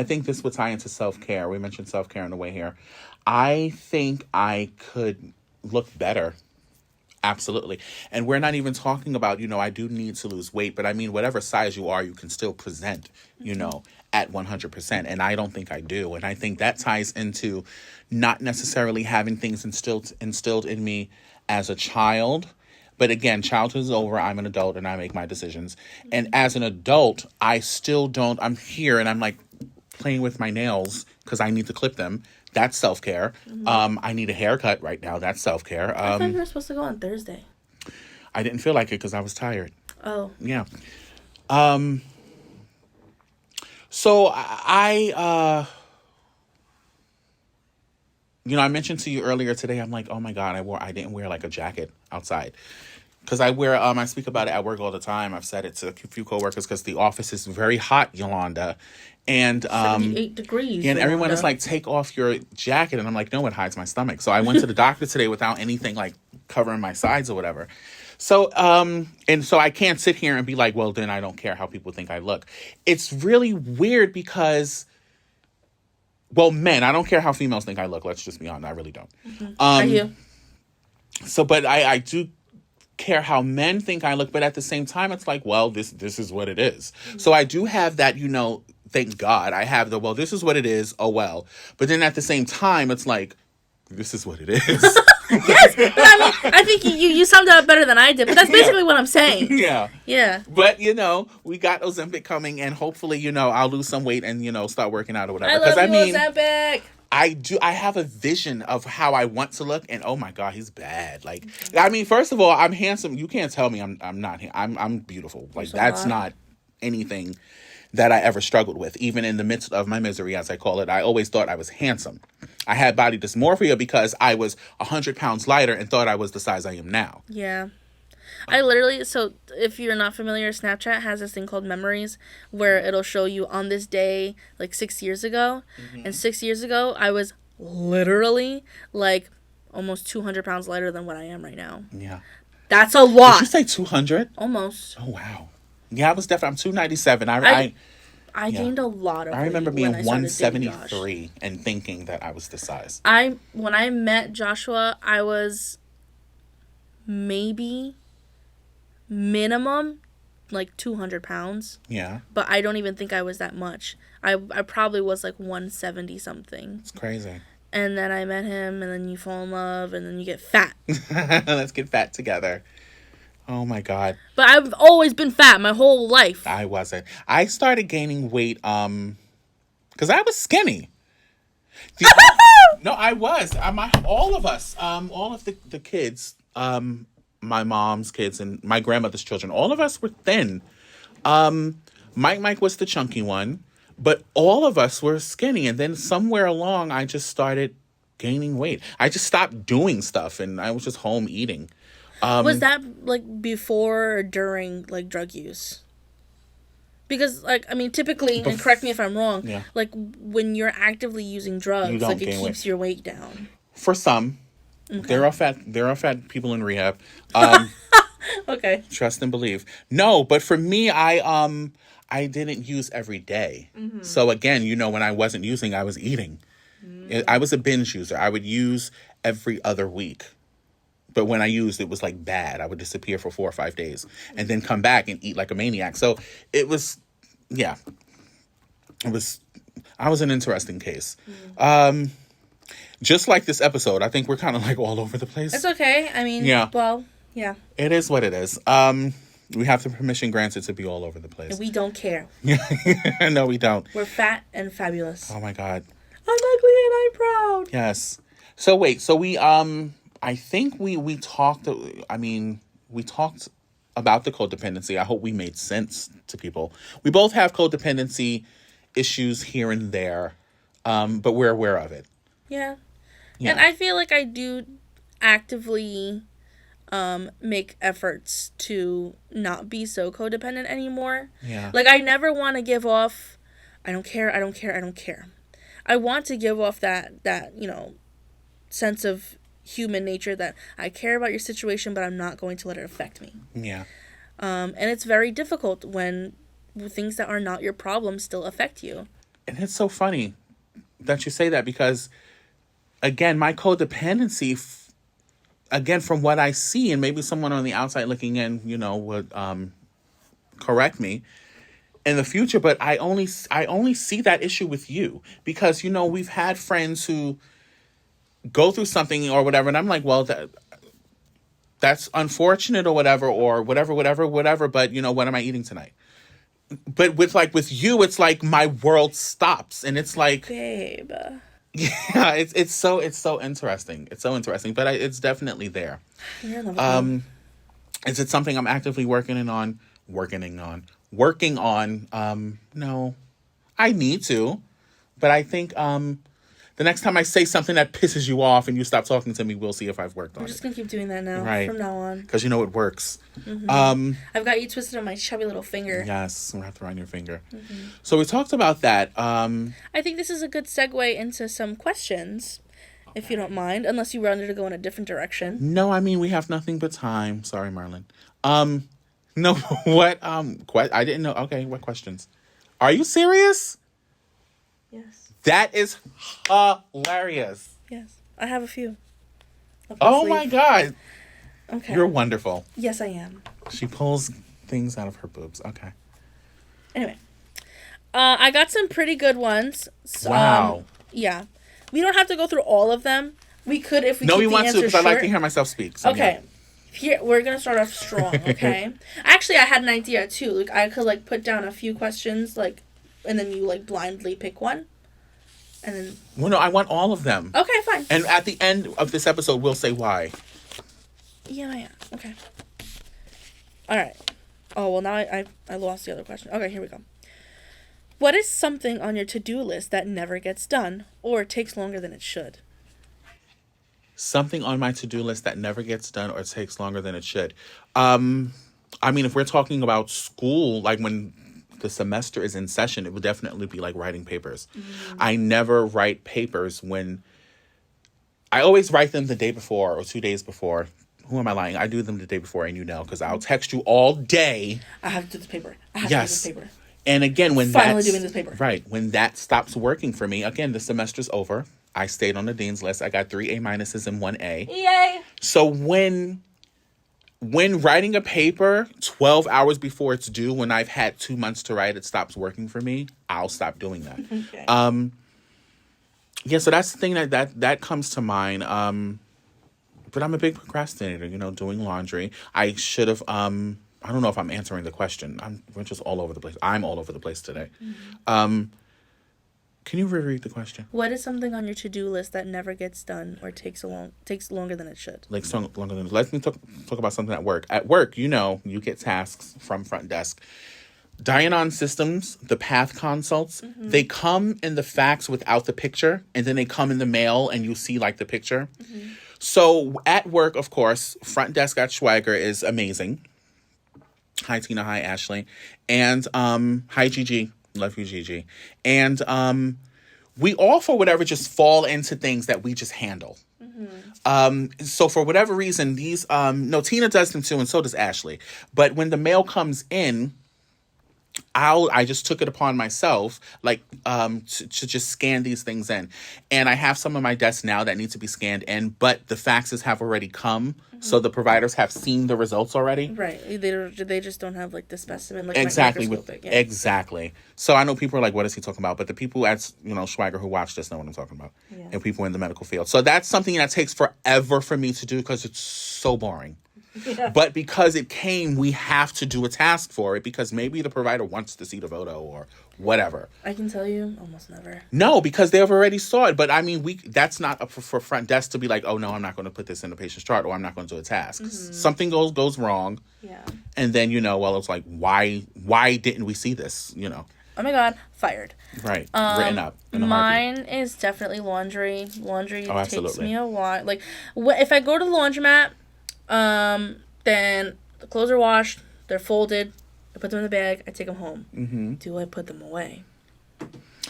think this would tie into self-care. We mentioned self-care on the way here. I think I could look better. Absolutely. And we're not even talking about, you know, I do need to lose weight, but I mean, whatever size you are, you can still present, you know, at 100%. And I don't think I do. And I think that ties into not necessarily having things instilled in me as a child. But again, childhood is over. I'm an adult and I make my decisions. And as an adult, I still don't, I'm here and I'm like playing with my nails because I need to clip them. That's self-care. Mm-hmm. I need a haircut right now. That's self-care. I thought you were supposed to go on Thursday. I didn't feel like it because I was tired. Oh. Yeah. So I you know, I mentioned to you earlier today, I'm like, oh my God, I didn't wear like a jacket outside. Because I speak about it at work all the time. I've said it to a few coworkers because the office is very hot, Yolanda. And 78 degrees. And everyone is like, take off your jacket. And I'm like, no, it hides my stomach. So I went to the doctor today without anything like covering my sides or whatever. So, and so I can't sit here and be like, well, then I don't care how people think I look. It's really weird because, well, men, I don't care how females think I look. Let's just be honest. I really don't. Mm-hmm. I do. So, but I do care how men think I look, but at the same time, it's like, well, this is what it is. Mm-hmm. So I do have that, you know, thank God I have the, well, this is what it is. Oh, well. But then at the same time, it's like, this is what it is. Yes. But I mean, I think you summed it up better than I did, but that's basically what I'm saying. Yeah. Yeah. But, you know, we got Ozempic coming and hopefully, you know, I'll lose some weight and, you know, start working out or whatever. I love you, Ozempic. I have a vision of how I want to look, and oh my God, he's bad. Like, I mean, first of all, I'm handsome. You can't tell me I'm not. I'm beautiful. Like, that's not anything that I ever struggled with. Even in the midst of my misery, as I call it, I always thought I was handsome. I had body dysmorphia because I was 100 pounds lighter and thought I was the size I am now. Yeah. I literally, so if you're not familiar, Snapchat has this thing called Memories where it'll show you on this day, like 6 years ago. Mm-hmm. And 6 years ago, I was literally like almost 200 pounds lighter than what I am right now. Yeah. That's a lot. Did you say 200? Almost. Oh, wow. Yeah, I was definitely, I'm 297. I gained a lot of weight. I remember being 173 and thinking that I was the size. When I met Joshua, I was maybe minimum like 200 pounds. Yeah. But I don't even think I was that much. I probably was like 170 something. It's crazy. And then I met him, and then you fall in love, and then you get fat. Let's get fat together. Oh my God. But I've always been fat my whole life. I wasn't. I started gaining weight because I was skinny. No, I was. All of us, all of the kids, my mom's kids and my grandmother's children, all of us were thin. Mike was the chunky one, but all of us were skinny. And then somewhere along, I just started gaining weight. I just stopped doing stuff and I was just home eating. Was that like before or during like drug use? Because, like, I mean, typically, and correct me if I'm wrong, Yeah. like, when you're actively using You drugs, don't like, it gain keeps weight. your weight down. For some, Okay. there are fat people in rehab. Okay. Trust and believe. No, but for me, I didn't use every day. So again, when I wasn't using, I was eating. I was a binge user. I would use every other week. But when I used, it was like bad. I would disappear for 4 or 5 days and then come back and eat like a maniac. So it was, yeah. I was an interesting case. Just like this episode, I think we're kind of like all over the place. It's okay. I mean, Yeah. well, yeah. It is what it is. We have the permission granted to be all over the place. We don't care. No, we don't. We're fat and fabulous. Oh my God. I'm ugly and I'm proud. Yes. So wait, so we I think we talked we talked about the codependency. I hope we made sense to people. We both have codependency issues here and there. But we're aware of it. Yeah. Yeah. And I feel like I do actively make efforts to not be so codependent anymore. Yeah. Like, I never want to give off, I don't care. I want to give off that sense of human nature that I care about your situation, but I'm not going to let it affect me. Yeah. And it's very difficult when things that are not your problem still affect you. And it's so funny that you say that because, again, my codependency, again, from what I see, and maybe someone on the outside looking in, would correct me in the future, but I only see that issue with you because, we've had friends who go through something or whatever, and I'm like, well, that's unfortunate or whatever, but, what am I eating tonight? But with you, it's like my world stops, and it's like, Babe. yeah, it's so interesting. It's so interesting, but it's definitely there. You're in love with me. Is it something I'm actively working on? No, I need to, but I think the next time I say something that pisses you off and you stop talking to me, we'll see if I've worked on I'm it. just going to keep doing that now. Right. From now on. Because it works. Mm-hmm. I've got you twisted on my chubby little finger. Yes, I'm wrapped around your finger. Mm-hmm. So we talked about that. I think this is a good segue into some questions, if you don't mind, unless you wanted to go in a different direction. No, I mean, we have nothing but time. Sorry, Marlon. No, what, I didn't know. Okay, what questions? Are you serious? Yes. That is hilarious. Yes. I have a few. Oh my God. Okay. You're wonderful. Yes, I am. She pulls things out of her boobs. Okay. Anyway. I got some pretty good ones. So, Wow. Yeah. We don't have to go through all of them. We could if we No, keep we the want to answer because I like short. to hear myself speak. So Okay. Here, we're going to start off strong, okay? Actually, I had an idea, too. Like, I could, put down a few questions, and then you, blindly pick one. And then... Well, no, I want all of them. Okay, fine. And at the end of this episode, we'll say why. Yeah. Okay. All right. Oh, well, now I lost the other question. Okay, here we go. What is something on your to-do list that never gets done or takes longer than it should? Something on my to-do list that never gets done or takes longer than it should. I mean, if we're talking about school, when the semester is in session, it would definitely be writing papers. Mm-hmm. I never write papers I always write them the day before or 2 days before. Who am I lying? I do them the day before, and because I'll text you all day. I have to do this paper. I have to do this paper. And again, when finally doing this paper. Right. When that stops working for me, again, the semester's over. I stayed on the dean's list. I got 3 A- and 1 A. Yay! So when writing a paper 12 hours before it's due, when I've had 2 months to write, it stops working for me, I'll stop doing that. Okay. Yeah, so that's the thing that comes to mind. But I'm a big procrastinator, doing laundry. I should have, I don't know if I'm answering the question. We're just all over the place. I'm all over the place today. Mm-hmm. Can you reread the question? What is something on your to-do list that never gets done or takes longer than it should? Longer than. Let me talk about something at work. At work, you get tasks from front desk. Dianon Systems, the Path consults, mm-hmm. they come in the fax without the picture, and then they come in the mail, and you see the picture. Mm-hmm. So at work, of course, front desk at Schwager is amazing. Hi, Tina. Hi, Ashley. And hi, Gigi. Love you, Gigi. And we all, for whatever, just fall into things that we just handle. So for whatever reason, these no, Tina does them too, and so does Ashley. But when the mail comes in, I just took it upon myself, like, to just scan these things in. And I have some on my desk now that need to be scanned in, but the faxes have already come. So the providers have seen the results already. Right. They just don't have, like, the specimen, like, Exactly. microscopic. Yeah. Exactly. So I know people are like, what is he talking about? But the people at, Schweiger who watch this know what I'm talking about. Yeah. And people in the medical field. So that's something that takes forever for me to do because it's so boring. Yeah. But because it came, we have to do a task for it because maybe the provider wants to see the photo or whatever. I can tell you, almost never. No, because they've already saw it. But I mean, that's not up for front desk to be like, oh no, I'm not going to put this in the patient's chart or I'm not going to do a task. Mm-hmm. Something goes wrong. Yeah. And then, it's like, why didn't we see this, Oh my God, fired. Right. Written up. Mine is definitely laundry. Laundry takes me a while. Like, if I go to the laundromat, then the clothes are washed, they're folded, I put them in the bag, I take them home. Mm-hmm. Do I put them away?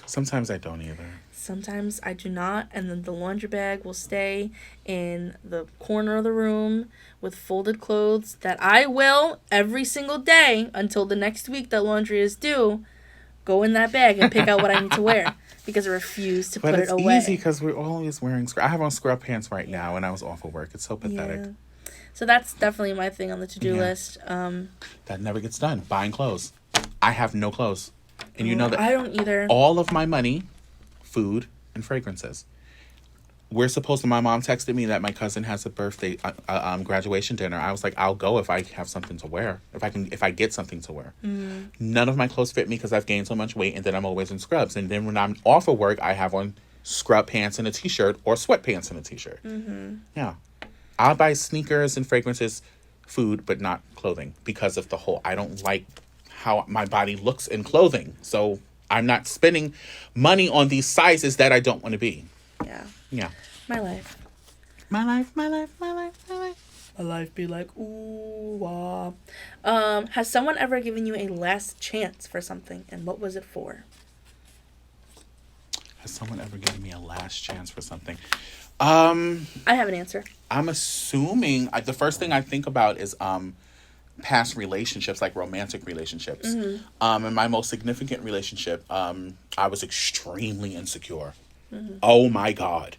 Sometimes I don't either. Sometimes I do not, and then the laundry bag will stay in the corner of the room with folded clothes that I will, every single day, until the next week that laundry is due, go in that bag and pick out what I need to wear. Because I refuse to put it away. But it's easy because we're always wearing I have on scrub pants right now, and I was off of work. It's so pathetic. Yeah. So that's definitely my thing on the to-do list. That never gets done. Buying clothes. I have no clothes. And you know that I don't either. All of my money, food, and fragrances. My mom texted me that my cousin has a birthday graduation dinner. I was like, I'll go if I have something to wear. If I get something to wear. Mm. None of my clothes fit me because I've gained so much weight, and then I'm always in scrubs. And then when I'm off of work, I have on scrub pants and a t-shirt or sweatpants and a t-shirt. Mm-hmm. Yeah. I'll buy sneakers and fragrances, food, but not clothing because of I don't like how my body looks in clothing. So I'm not spending money on these sizes that I don't want to be. Yeah. Yeah. My life. My life, my life, my life, my life. My life be like, ooh, wah. Has someone ever given you a last chance for something, and what was it for? Has someone ever given me a last chance for something? I have an answer. I'm assuming the first thing I think about is past relationships, like romantic relationships. Mm-hmm. In my most significant relationship, I was extremely insecure. Mm-hmm. Oh my God.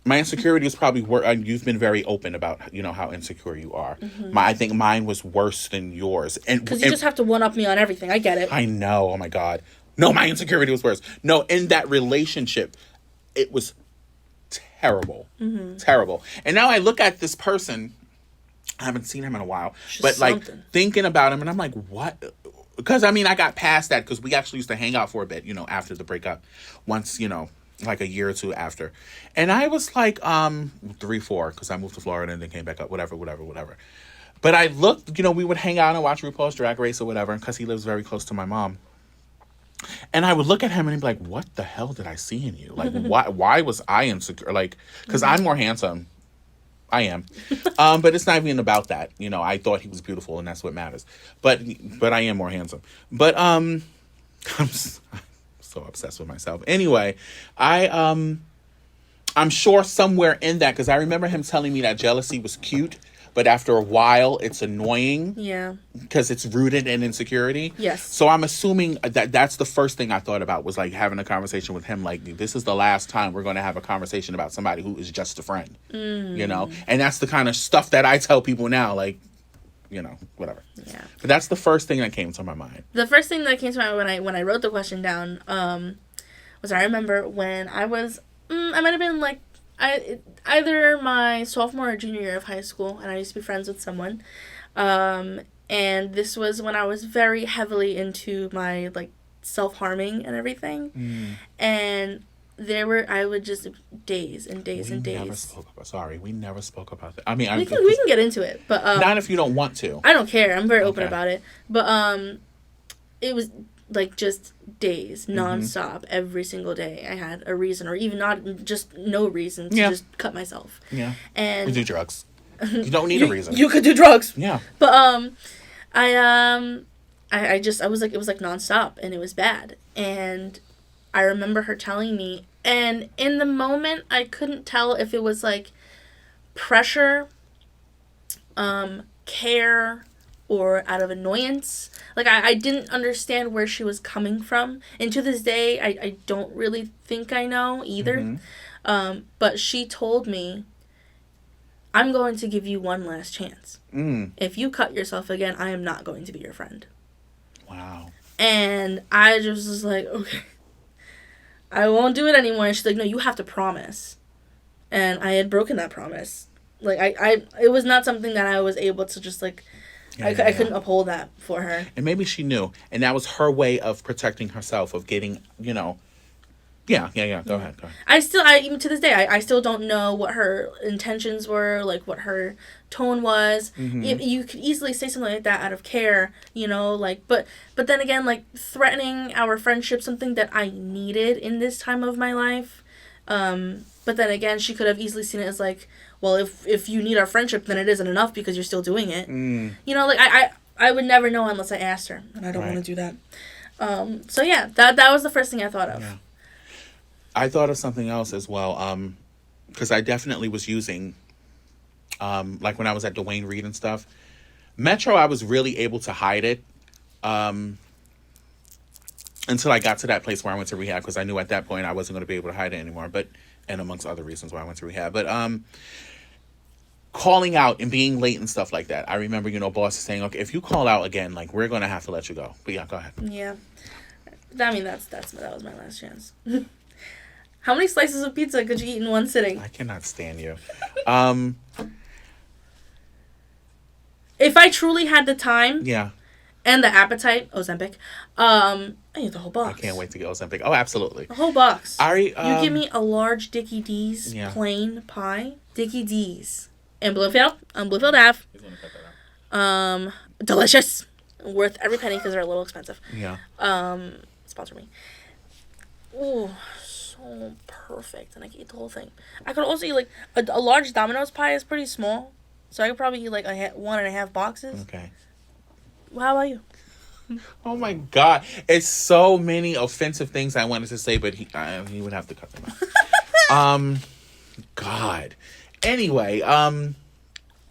My insecurity is probably you've been very open about how insecure you are. Mm-hmm. I think mine was worse than yours, and because you just have to one up me on everything. I get it. I know. Oh my God. No, my insecurity was worse. No, in that relationship, it was terrible. Mm-hmm. Terrible. And now I look at this person, I haven't seen him in a while, but like thinking about him, and I'm like, what? Because I got past that because we actually used to hang out for a bit, after the breakup. Once, like a year or two after. And I was like 3-4 because I moved to Florida and then came back up, whatever. But I looked, we would hang out and watch RuPaul's Drag Race or whatever because he lives very close to my mom. And I would look at him and he'd be like, what the hell did I see in you? Like, why was I insecure? Like, because I'm more handsome. I am. But it's not even about that. I thought he was beautiful and that's what matters. But I am more handsome. But I'm so obsessed with myself. Anyway, I'm sure somewhere in that, because I remember him telling me that jealousy was cute, but after a while, it's annoying. Yeah. Because it's rooted in insecurity. Yes. So I'm assuming that's the first thing I thought about was like having a conversation with him. Like, this is the last time we're going to have a conversation about somebody who is just a friend. And that's the kind of stuff that I tell people now. Like, whatever. Yeah. But that's the first thing that came to my mind. The first thing that came to my mind when I wrote the question down was I remember when I was I might have been like either my sophomore or junior year of high school, and I used to be friends with someone. And this was when I was very heavily into my like self-harming and everything. And I would just days and days and days. We never spoke about that. We can get into it, but not if you don't want to. I don't care. I'm very open about it. But it was like just days nonstop every single day. I had a reason, or even not, just no reason to just cut myself. Yeah. And do drugs. You don't need a reason. You could do drugs. Yeah. But I was like, it was like nonstop, and it was bad. And I remember her telling me, and in the moment, I couldn't tell if it was like pressure, care, or out of annoyance. Like, I didn't understand where she was coming from. And to this day, I don't really think I know either. But she told me, I'm going to give you one last chance. If you cut yourself again, I am not going to be your friend. Wow. And I just was like, okay, I won't do it anymore. And she's like, no, you have to promise. And I had broken that promise. Like, it was not something that I was able to just, like, I couldn't uphold that for her. And maybe she knew. And that was her way of protecting herself, of getting, you know. Yeah. Go ahead. Even to this day, I still don't know what her intentions were, like, what her tone was. You could easily say something like that out of care, you know, like, but then again, like, threatening our friendship, something that I needed in this time of my life. But then again, she could have easily seen it as, like, well, if you need our friendship, then it isn't enough because you're still doing it. You know, like, I would never know unless I asked her, and I don't want to do that. So yeah, that was the first thing I thought of. Yeah. I thought of something else as well, because I definitely was using, like when I was at Dwayne Reed and stuff. Metro, I was really able to hide it until I got to that place where I went to rehab, because I knew at that point I wasn't going to be able to hide it anymore, and amongst other reasons why I went to rehab. But calling out and being late and stuff like that. I remember, you know, boss saying, okay, if you call out again, like, we're going to have to let you go. But yeah, go ahead. Yeah. I mean, that was my last chance. How many slices of pizza could you eat in one sitting? I cannot stand you. If I truly had the time Yeah. and the appetite, Ozempic, I eat the whole box. I can't wait to get Ozempic. Oh, absolutely. The whole box. You You give me a large Dickie D's plain pie. Dickie D's. In Bloomfield. On Bloomfield Ave. Delicious. Worth every penny because they're a little expensive. Yeah. Sponsor me. Ooh, so perfect. And I could eat the whole thing. I could also eat, like, a large Domino's pie is pretty small. So I could probably eat, like, 1.5 boxes. Okay. Well, how about you? Oh my God. It's so many offensive things I wanted to say, but he would have to cut them out. God. Anyway, how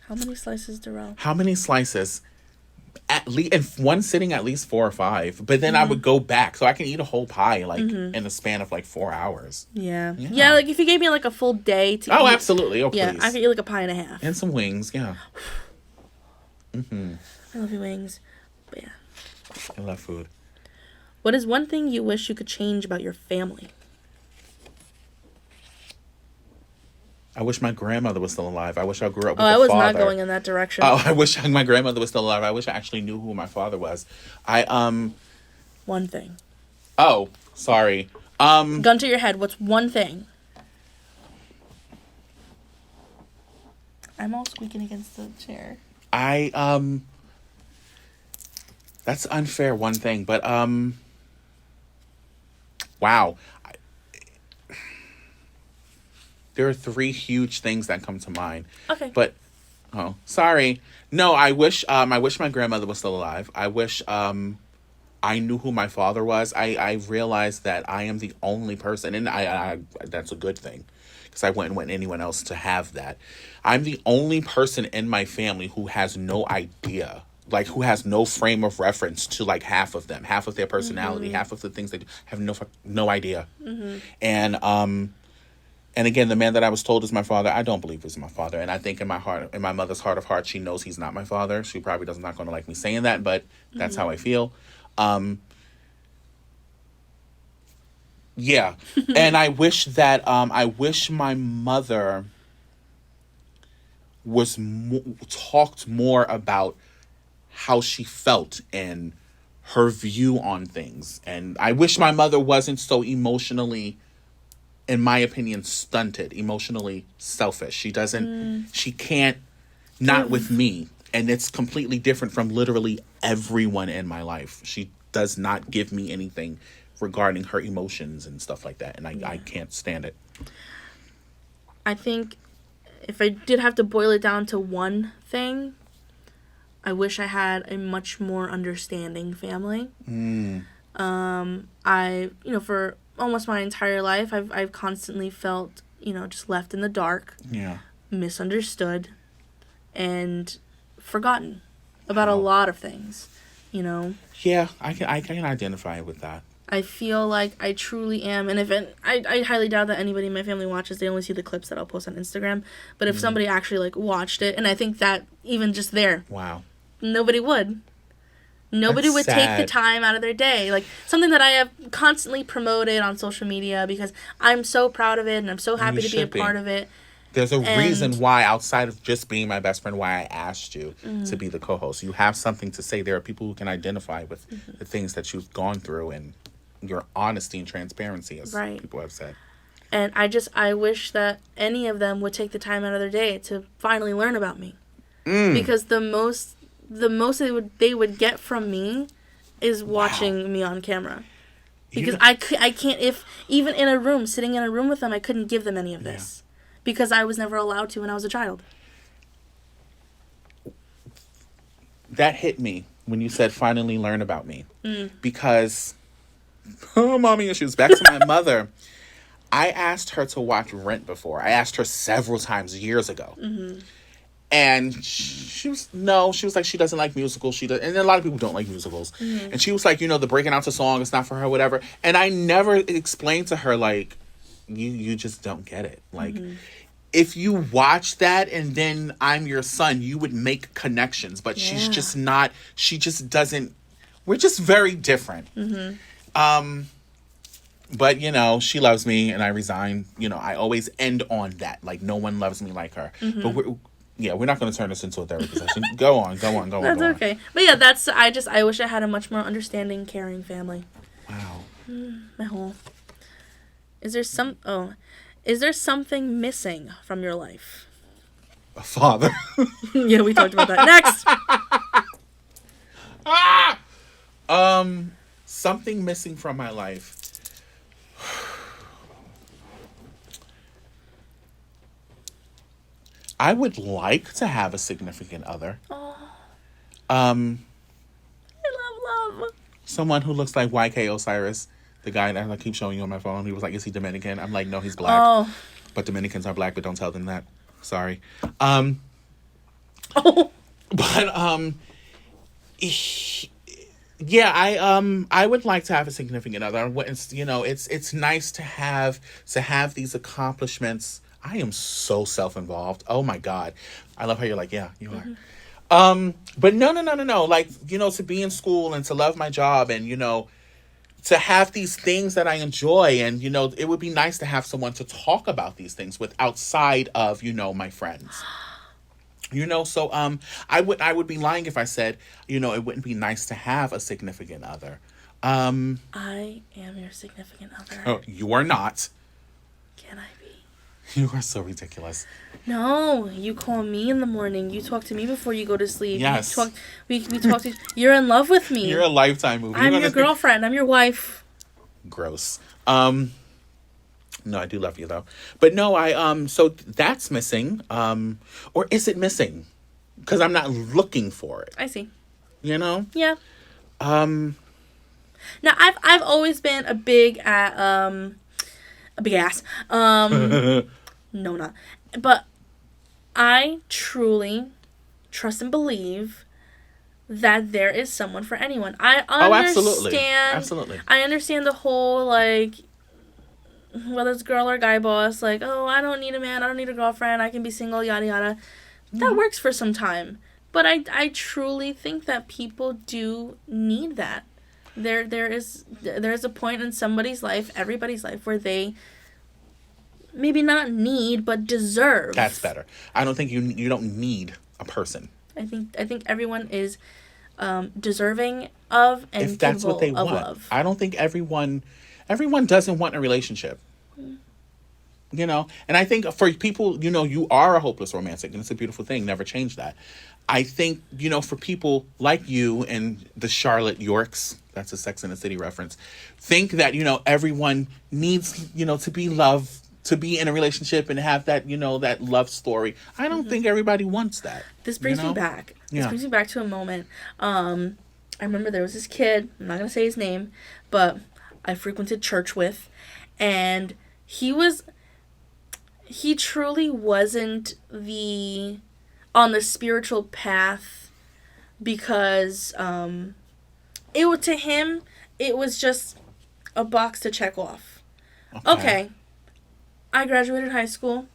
many slices, Darrell? How many slices? At least in one sitting, at least 4 or 5. But then I would go back, so I can eat a whole pie like in the span of like 4 hours. Yeah. Like if you gave me like a full day to eat. Absolutely. Please. Yeah, I could eat like a pie and a half. And some wings, yeah. I love your wings. But yeah. I love food. What is one thing you wish you could change about your family? I wish my grandmother was still alive. I wish I grew up with I was father. not going in that direction. Oh, I wish my grandmother was still alive. I wish I actually knew who my father was. One thing. Oh, sorry. Gun to your head. What's one thing? I'm all squeaking against the chair. That's unfair, one thing, but wow. There are 3 huge things that come to mind. Okay. But, oh, sorry. No, I wish my grandmother was still alive. I wish I knew who my father was. I realized that I am the only person, and I that's a good thing, because I wouldn't want anyone else to have that. I'm the only person in my family who has no idea, like, who has no frame of reference to, like, half of them, half of their personality, half of the things they do, have no idea. And again, the man that I was told is my father, I don't believe is my father. And I think in my heart, in my mother's heart of hearts, she knows he's not my father. She probably not going to like me saying that, but that's how I feel. Yeah. And I wish that, I wish my mother was talked more about how she felt and her view on things. And I wish my mother wasn't so emotionally, in my opinion, stunted, emotionally selfish. She can't, not with me. And it's completely different from literally everyone in my life. She does not give me anything regarding her emotions and stuff like that. And I can't stand it. I think if I did have to boil it down to one thing, I wish I had a much more understanding family. For almost my entire life, I've constantly felt, just left in the dark, misunderstood, and forgotten about a lot of things, Yeah, I can identify with that. I feel like I truly am, and I highly doubt that anybody in my family watches. They only see the clips that I'll post on Instagram. But if somebody actually watched it, and I think that even just there, wow, nobody would. Nobody That's would sad. take the time out of their day. Something that I have constantly promoted on social media because I'm so proud of it and I'm so happy to be a part of it. There's a reason why, outside of just being my best friend, why I asked you to be the co-host. You have something to say. There are people who can identify with the things that you've gone through and your honesty and transparency, as people have said. And I wish that any of them would take the time out of their day to finally learn about me. Because the most they would get from me is watching me on camera. Because I can't, if even in a room, sitting in a room with them, I couldn't give them any of this. Because I was never allowed to when I was a child. That hit me when you said finally learn about me. Because, mommy issues, back to my mother. I asked her to watch Rent before. I asked her several times years ago. And she was like, she doesn't like musicals. And a lot of people don't like musicals. And she was like, the breaking out to song, it's not for her, whatever. And I never explained to her, you just don't get it. If you watch that and then I'm your son, you would make connections. But she's just not, she just doesn't, we're just very different. But, she loves me and I resign. I always end on that. No one loves me like her. But we're not going to turn this into a therapy session. Go on. That's okay. But yeah, I wish I had a much more understanding, caring family. Wow. My whole. Is there something missing from your life? A father. Yeah, we talked about that. Next. Something missing from my life. I would like to have a significant other. Oh. I love. Someone who looks like YK Osiris, the guy that I keep showing you on my phone. He was like, "Is he Dominican?" I'm like, "No, he's black." Oh. But Dominicans are black, but don't tell them that. Sorry. Oh. But yeah, I would like to have a significant other. It's nice to have these accomplishments. I am so self-involved. Oh my God. I love how you're like, yeah, you are. But no. To be in school and to love my job and, to have these things that I enjoy. And, it would be nice to have someone to talk about these things with outside of, my friends. So I would be lying if I said, it wouldn't be nice to have a significant other. I am your significant other. Oh, you are not. Can I be? You are so ridiculous. No, you call me in the morning. You talk to me before you go to sleep. Yes. We talk to. You're in love with me. You're a Lifetime movie. I'm your girlfriend. I'm your wife. Gross. No, I do love you though. But no, so that's missing. Or is it missing? Because I'm not looking for it. I see. Yeah. Now I've always been a big ass. No, not. But I truly trust and believe that there is someone for anyone. I understand. Absolutely. I understand the whole, whether it's girl or guy boss, I don't need a man, I don't need a girlfriend, I can be single, yada yada. That works for some time. But I truly think that people do need that. There's a point in somebody's life, everybody's life, where they maybe not need, but deserve. That's better. I don't think you don't need a person. I think everyone is deserving of and if that's what they want. Love. I don't think everyone doesn't want a relationship. And I think for people, you are a hopeless romantic, and it's a beautiful thing. Never change that. I think, for people like you and the Charlotte Yorks, that's a Sex and the City reference, think that, everyone needs, to be loved, to be in a relationship and have that, that love story. I don't think everybody wants that. This brings me back. This brings me back to a moment. I remember there was this kid, I'm not going to say his name, but I frequented church with, and he truly wasn't on the spiritual path because to him, it was just a box to check off. Okay, I graduated high school.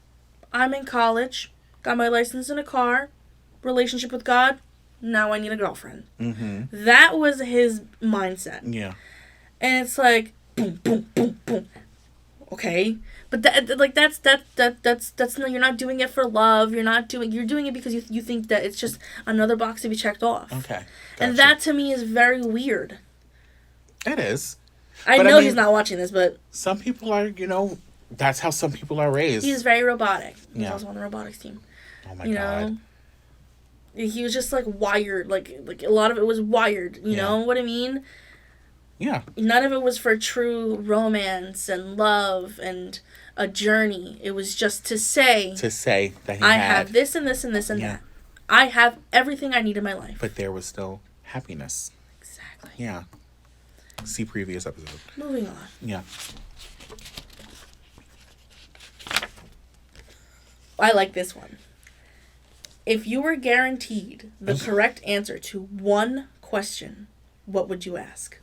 I'm in college. Got my license in a car. Relationship with God. Now I need a girlfriend. Mm-hmm. That was his mindset. Yeah. And it's like, boom, boom, boom, boom. Okay. But that's no, you're not doing it for love. You're doing it because you think that it's just another box to be checked off. Okay. Gotcha. And that to me is very weird. It is. I know he's not watching this, but some people are, that's how some people are raised. He's very robotic. He's also on the robotics team. Oh my God. He was just like wired, like a lot of it was wired. You know what I mean? Yeah. None of it was for true romance and love and a journey. It was just to say that I have this and this and this and that. I have everything I need in my life. But there was still happiness. Exactly. Yeah. See previous episode. Moving on. Yeah. I like this one. If you were guaranteed the correct answer to one question, what would you ask?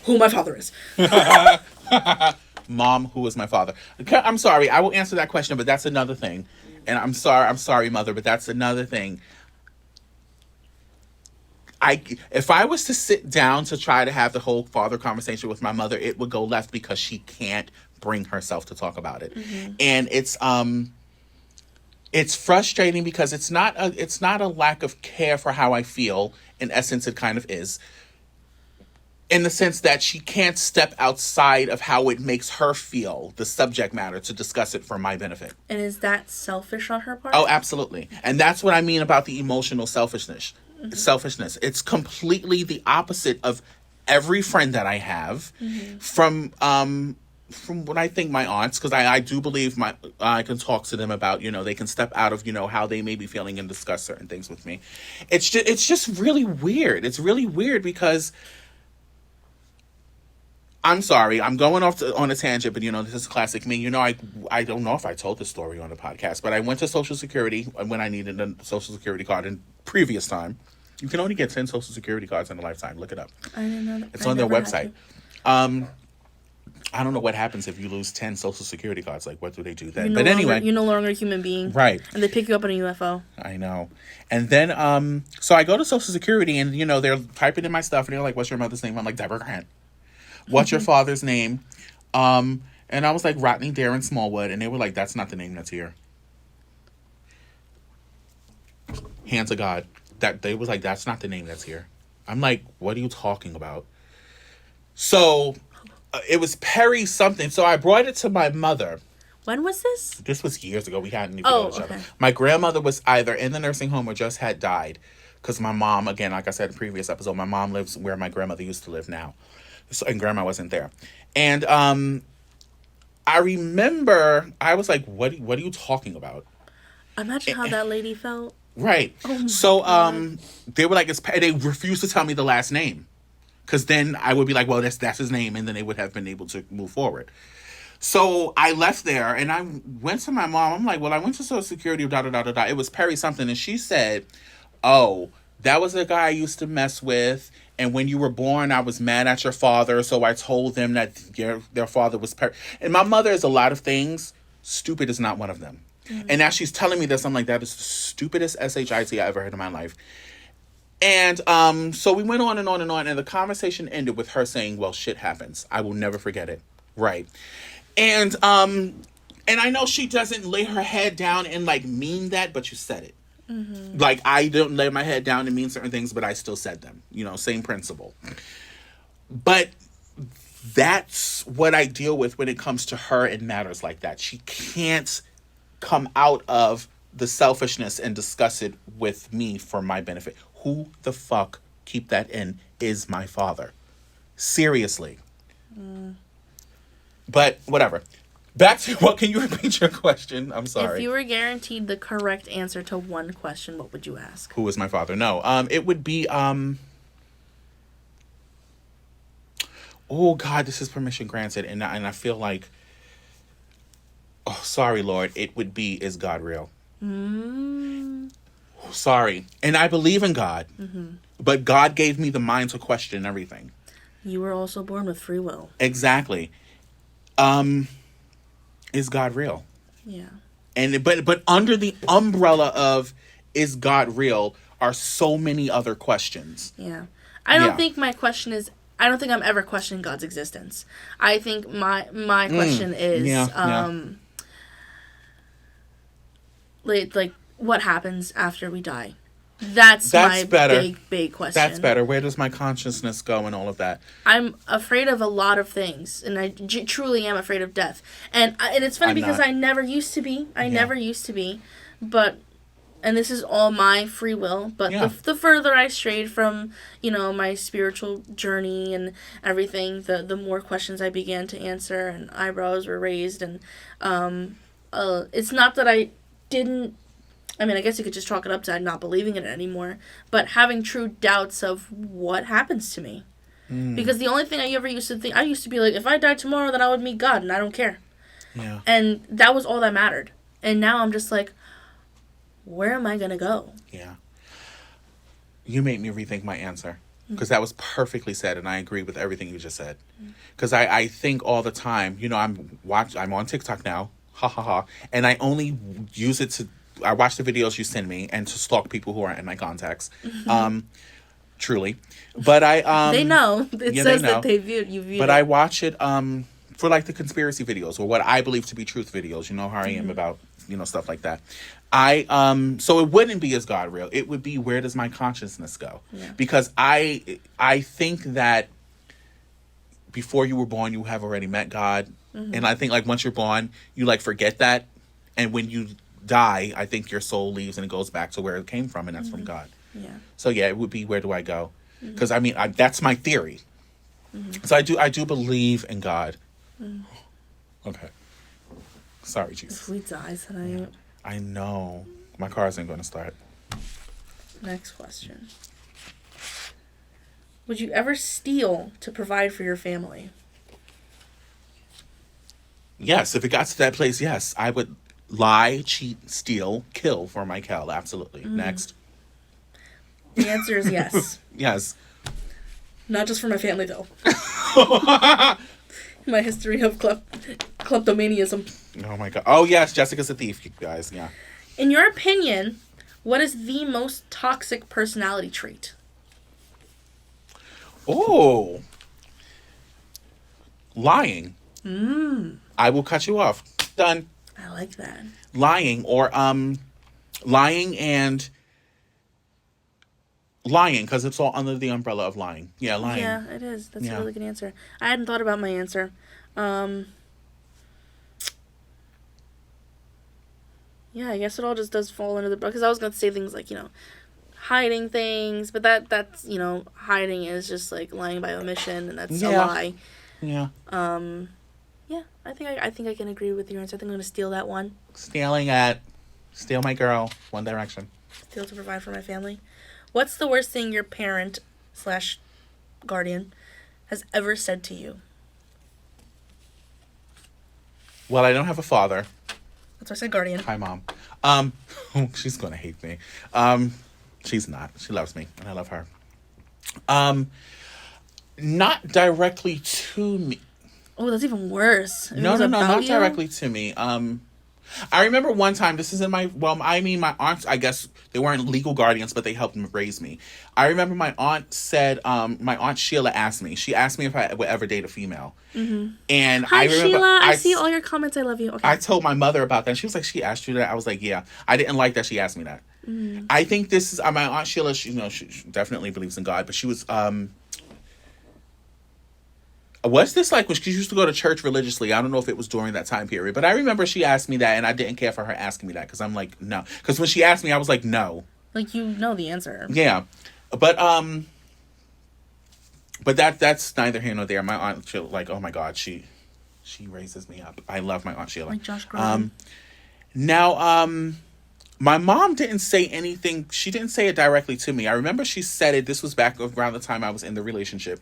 Who my father is. Mom, who is my father? I'm sorry, I will answer that question, but that's another thing. And I'm sorry, Mother, but that's another thing. If I was to sit down to try to have the whole father conversation with my mother, it would go left because she can't bring herself to talk about it. Mm-hmm. And it's frustrating because it's not a lack of care for how I feel. In essence, it kind of is. In the sense that she can't step outside of how it makes her feel, the subject matter, to discuss it for my benefit. And is that selfish on her part? Oh, absolutely. And that's what I mean about the emotional selfishness. Mm-hmm. Selfishness. It's completely the opposite of every friend that I have. Mm-hmm. From what I think my aunts, because I do believe I can talk to them about, they can step out of, how they may be feeling and discuss certain things with me. It's just really weird. It's really weird because I'm sorry, I'm going off on a tangent, but this is classic me. I don't know if I told this story on the podcast, but I went to Social Security when I needed a Social Security card in previous time. You can only get 10 Social Security cards in a lifetime. Look it up. I didn't know that. It's on their website. I don't know what happens if you lose 10 Social Security cards. Like, what do they do then? Anyway. You're no longer a human being. Right. And they pick you up in a UFO. I know. And then, so I go to Social Security and, they're typing in my stuff and they're like, what's your mother's name? I'm like, Deborah Grant. What's your father's name? And I was like, Rodney Darren Smallwood. And they were like, that's not the name that's here. Hand to God. They was like, that's not the name that's here. I'm like, what are you talking about? So it was Perry something. So I brought it to my mother. When was this? This was years ago. We hadn't even known each other. My grandmother was either in the nursing home or just had died. Because my mom, again, like I said in the previous episode, my mom lives where my grandmother used to live now. So, and grandma wasn't there. And I remember I was like, what are you talking about? Imagine how that lady felt. Right. Oh so they were like, they refused to tell me the last name. Because then I would be like, well, that's his name. And then they would have been able to move forward. So I left there and I went to my mom. I'm like, well, I went to Social Security, da-da-da-da-da. It was Perry something. And she said, oh, that was the guy I used to mess with. And when you were born, I was mad at your father. So I told them that their father was Perry. And my mother is a lot of things. Stupid is not one of them. Mm-hmm. And as she's telling me this, I'm like, that is the stupidest SHIT I ever heard in my life. And so we went on and on and on. And the conversation ended with her saying, well, shit happens. I will never forget it. Right. And I know she doesn't lay her head down and like mean that, but you said it. Mm-hmm. Like, I don't lay my head down and mean certain things, but I still said them. Same principle. But that's what I deal with when it comes to her in matters like that. She can't come out of the selfishness and discuss it with me for my benefit. Who the fuck, keep that in, is my father? Seriously. Mm. But whatever. Back to what? Can you repeat your question? I'm sorry. If you were guaranteed the correct answer to one question, what would you ask? Who was my father? No. It would be oh God, this is permission granted, and I feel like, oh sorry Lord, it would be, is God real? Sorry, and I believe in God, but God gave me the mind to question everything. You were also born with free will. Exactly. Is God real? Yeah. And but under the umbrella of is God real are so many other questions. Yeah. I don't Yeah. think my question is, I don't think I'm ever questioning God's existence. I think my question is like what happens after we die? That's my better. big question. That's better. Where does my consciousness go and all of that? I'm afraid of a lot of things, and I truly am afraid of death. And it's funny I'm because not. I never used to be. Never used to be. But, and this is all my free will, but Yeah. the further I strayed from, my spiritual journey and everything, the more questions I began to answer, and eyebrows were raised. And it's not that I didn't, I mean, I guess you could just chalk it up to not believing in it anymore, but having true doubts of what happens to me. Because the only thing I ever used to think, I used to be like, if I died tomorrow, then I would meet God, and I don't care. Yeah. And that was all that mattered. And now I'm just like, where am I going to go? Yeah. You made me rethink my answer. Because that was perfectly said, and I agree with everything you just said. Because I think all the time, I'm on TikTok now, ha ha ha, and I only use it I watch the videos you send me and to stalk people who aren't in my contacts. Truly. But I They know. It yeah, says they know. that they viewed you. But I watch it for like the conspiracy videos or what I believe to be truth videos. You know how I am about stuff like that. So it wouldn't be, is God real? It would be, where does my consciousness go? Yeah. Because I think that before you were born, you have already met God, and I think like once you're born, you like forget that, and when you die, I think your soul leaves and it goes back to where it came from, and that's from God. Yeah. So yeah, it would be, where do I go? Because I mean, that's my theory. So I do believe in God. Okay. Sorry, Jesus. If we die tonight. I know. My car isn't going to start. Next question. Would you ever steal to provide for your family? Yes, if it got to that place, yes. I would lie, cheat, steal, kill for my Kel. Absolutely. Next. The answer is yes. Yes. Not just for my family, though. My history of kleptomaniaism. Oh my God. Oh yes, Jessica's a thief, you guys. Yeah. In your opinion, what is the most toxic personality trait? Oh. Lying. I will cut you off. Done. I like that. Lying or lying because it's all under the umbrella of lying. Yeah, lying. Yeah, it is. That's Yeah. a really good answer. I hadn't thought about my answer. Yeah, I guess it all just does fall into the... Because I was going to say things like, hiding things, but that's, hiding is just like lying by omission, and that's a lie. Yeah. Yeah, I think I can agree with your answer. I think I'm going to steal that one. Steal my girl, One Direction. Steal to provide for my family. What's the worst thing your parent/guardian has ever said to you? Well, I don't have a father. That's why I said guardian. Hi, Mom. She's gonna hate me. She's not. She loves me, and I love her. Not directly to me. Oh, that's even worse. No, not directly to me. I remember one time, this is in my aunts, I guess they weren't legal guardians, but they helped raise me. I remember my aunt said, my aunt Sheila she asked me if I would ever date a female. Mm-hmm. And Hi, I remember, Sheila. I see all your comments. I love you. Okay. I told my mother about that. And she was like, she asked you that? I was like, yeah. I didn't like that she asked me that. Mm-hmm. I think this is, my aunt Sheila, she definitely believes in God, but she was, was this like when she used to go to church religiously? I don't know if it was during that time period, but I remember she asked me that, and I didn't care for her asking me that because I'm like, no. Because when she asked me, I was like, no. Like, you know the answer. Yeah, but that's neither here nor there. My aunt, like, oh my God, she She raises me up. I love my Aunt Sheila. Like Josh Groban. Now, my mom didn't say anything. She didn't say it directly to me. I remember she said it. This was back around the time I was in the relationship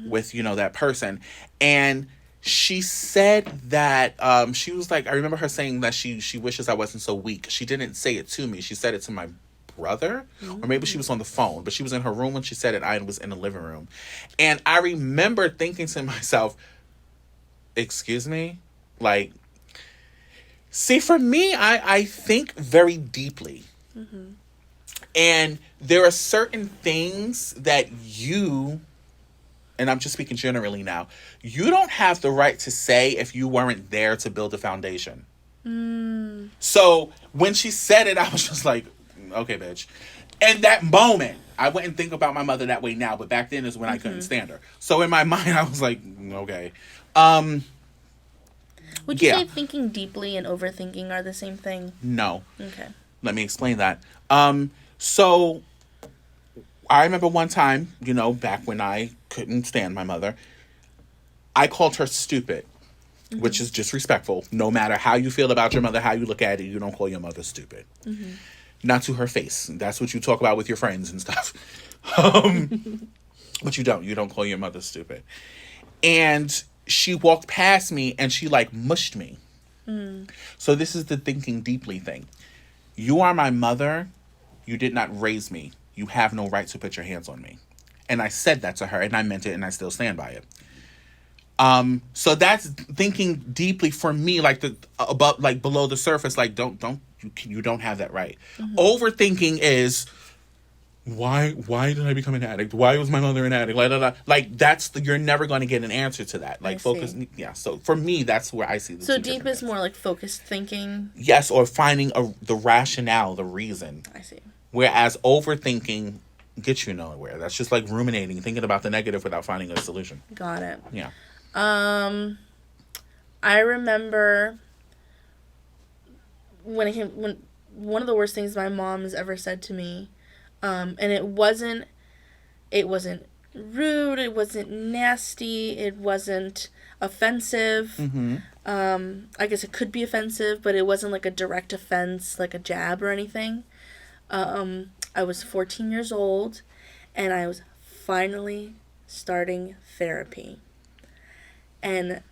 with, that person. And she said that, she was like, I remember her saying that she wishes I wasn't so weak. She didn't say it to me. She said it to my brother, or maybe she was on the phone, but she was in her room when she said it. I was in the living room. And I remember thinking to myself, excuse me? Like, see, for me, I think very deeply. And there are certain things that and I'm just speaking generally now, you don't have the right to say if you weren't there to build a foundation. So when she said it, I was just like, okay, bitch. And that moment, I wouldn't think about my mother that way now, but back then is when I couldn't stand her. So in my mind, I was like, okay. Would you say thinking deeply and overthinking are the same thing? No. Okay. Let me explain that. So I remember one time, back when I couldn't stand my mother, I called her stupid, which is disrespectful. No matter how you feel about your mother, how you look at it, you don't call your mother stupid. Not to her face. That's what you talk about with your friends and stuff. But you don't call your mother stupid. And she walked past me and she like mushed me. So this is the thinking deeply thing. You are my mother. You did not raise me. You have no right to put your hands on me. And I said that to her and I meant it and I still stand by it. So that's thinking deeply for me, like above, like below the surface, like you don't have that right. Overthinking is, why did I become an addict? Why was my mother an addict? Like you're never going to get an answer to that. Like focus. Yeah. So for me, that's where I see the So deep is more like focused thinking. Yes. Or finding the rationale, the reason. I see. Whereas overthinking gets you nowhere. That's just like ruminating, thinking about the negative without finding a solution. Got it. Yeah. I remember when one of the worst things my mom has ever said to me, and it wasn't rude, it wasn't nasty, it wasn't offensive. I guess it could be offensive, but it wasn't like a direct offense, like a jab or anything. I was 14 years old, and I was finally starting therapy. And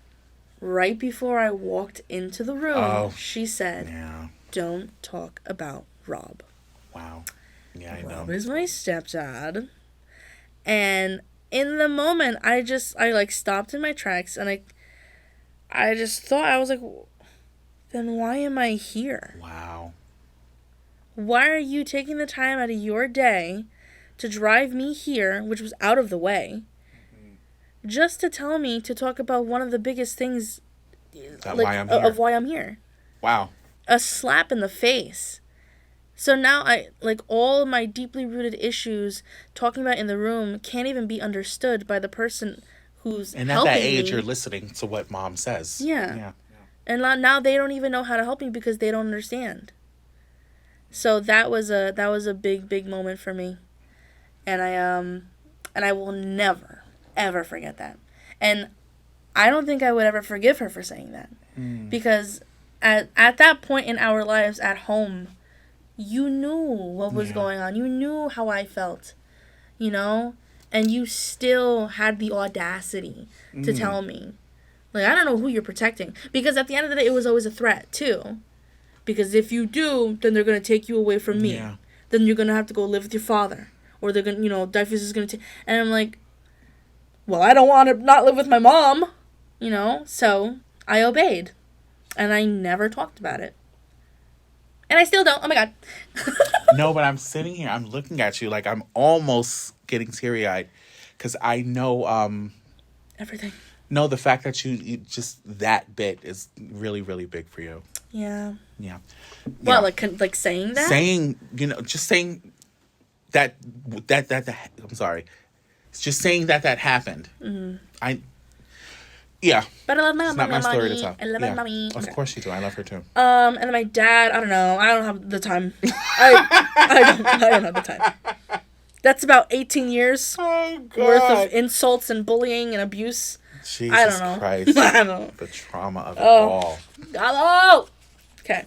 right before I walked into the room, she said, "Don't talk about Rob." Wow. Yeah, I know. Rob is my stepdad. And in the moment, I like stopped in my tracks, and I just thought, I was like, then why am I here? Wow. Why are you taking the time out of your day to drive me here, which was out of the way, just to tell me to talk about one of the biggest things of why I'm here? Wow. A slap in the face. So now all of my deeply rooted issues talking about in the room can't even be understood by the person who's helping me. And at that age, you're listening to what mom says. Yeah. And now they don't even know how to help me because they don't understand. So that was a big moment for me. And I will never ever forget that. And I don't think I would ever forgive her for saying that. Because at that point in our lives at home, you knew what was going on. You knew how I felt, and you still had the audacity to tell me. Like, I don't know who you're protecting. Because at the end of the day, it was always a threat, too. Because if you do, then they're going to take you away from me. Yeah. Then you're going to have to go live with your father. Or they're going to, Dyfus is going to take... And I'm like, well, I don't want to not live with my mom, So I obeyed. And I never talked about it. And I still don't. Oh, my God. No, but I'm sitting here. I'm looking at you like I'm almost getting teary-eyed. Because I know... everything. No, the fact that you just that bit is really, really big for you. Yeah. Yeah. Well, like saying that? Saying, just saying that I'm sorry. It's just saying that happened. Yeah. But I love my mom. It's not my story to tell. I love my mommy. Of course you do. I love her too. And then my dad, I don't know. I don't have the time. I don't have the time. That's about 18 years worth of insults and bullying and abuse. Jesus I don't know. Christ. I don't. The trauma of it Oh. all. Hello. Okay.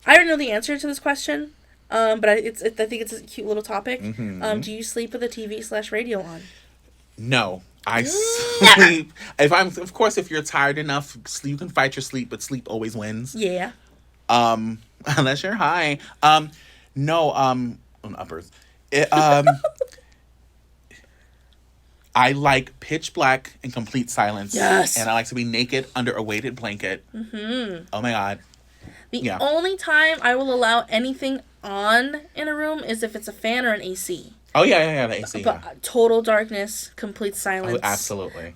I already know the answer to this question, but I think it's a cute little topic. Mm-hmm. Do you sleep with the TV/radio on? No. I sleep. Of course, if you're tired enough, you can fight your sleep, but sleep always wins. Yeah. Unless you're high. No, on uppers. I like pitch black and complete silence. Yes. And I like to be naked under a weighted blanket. Mm-hmm. Oh my God. The only time I will allow anything on in a room is if it's a fan or an AC. Oh, yeah, the AC. But total darkness, complete silence. Oh, absolutely.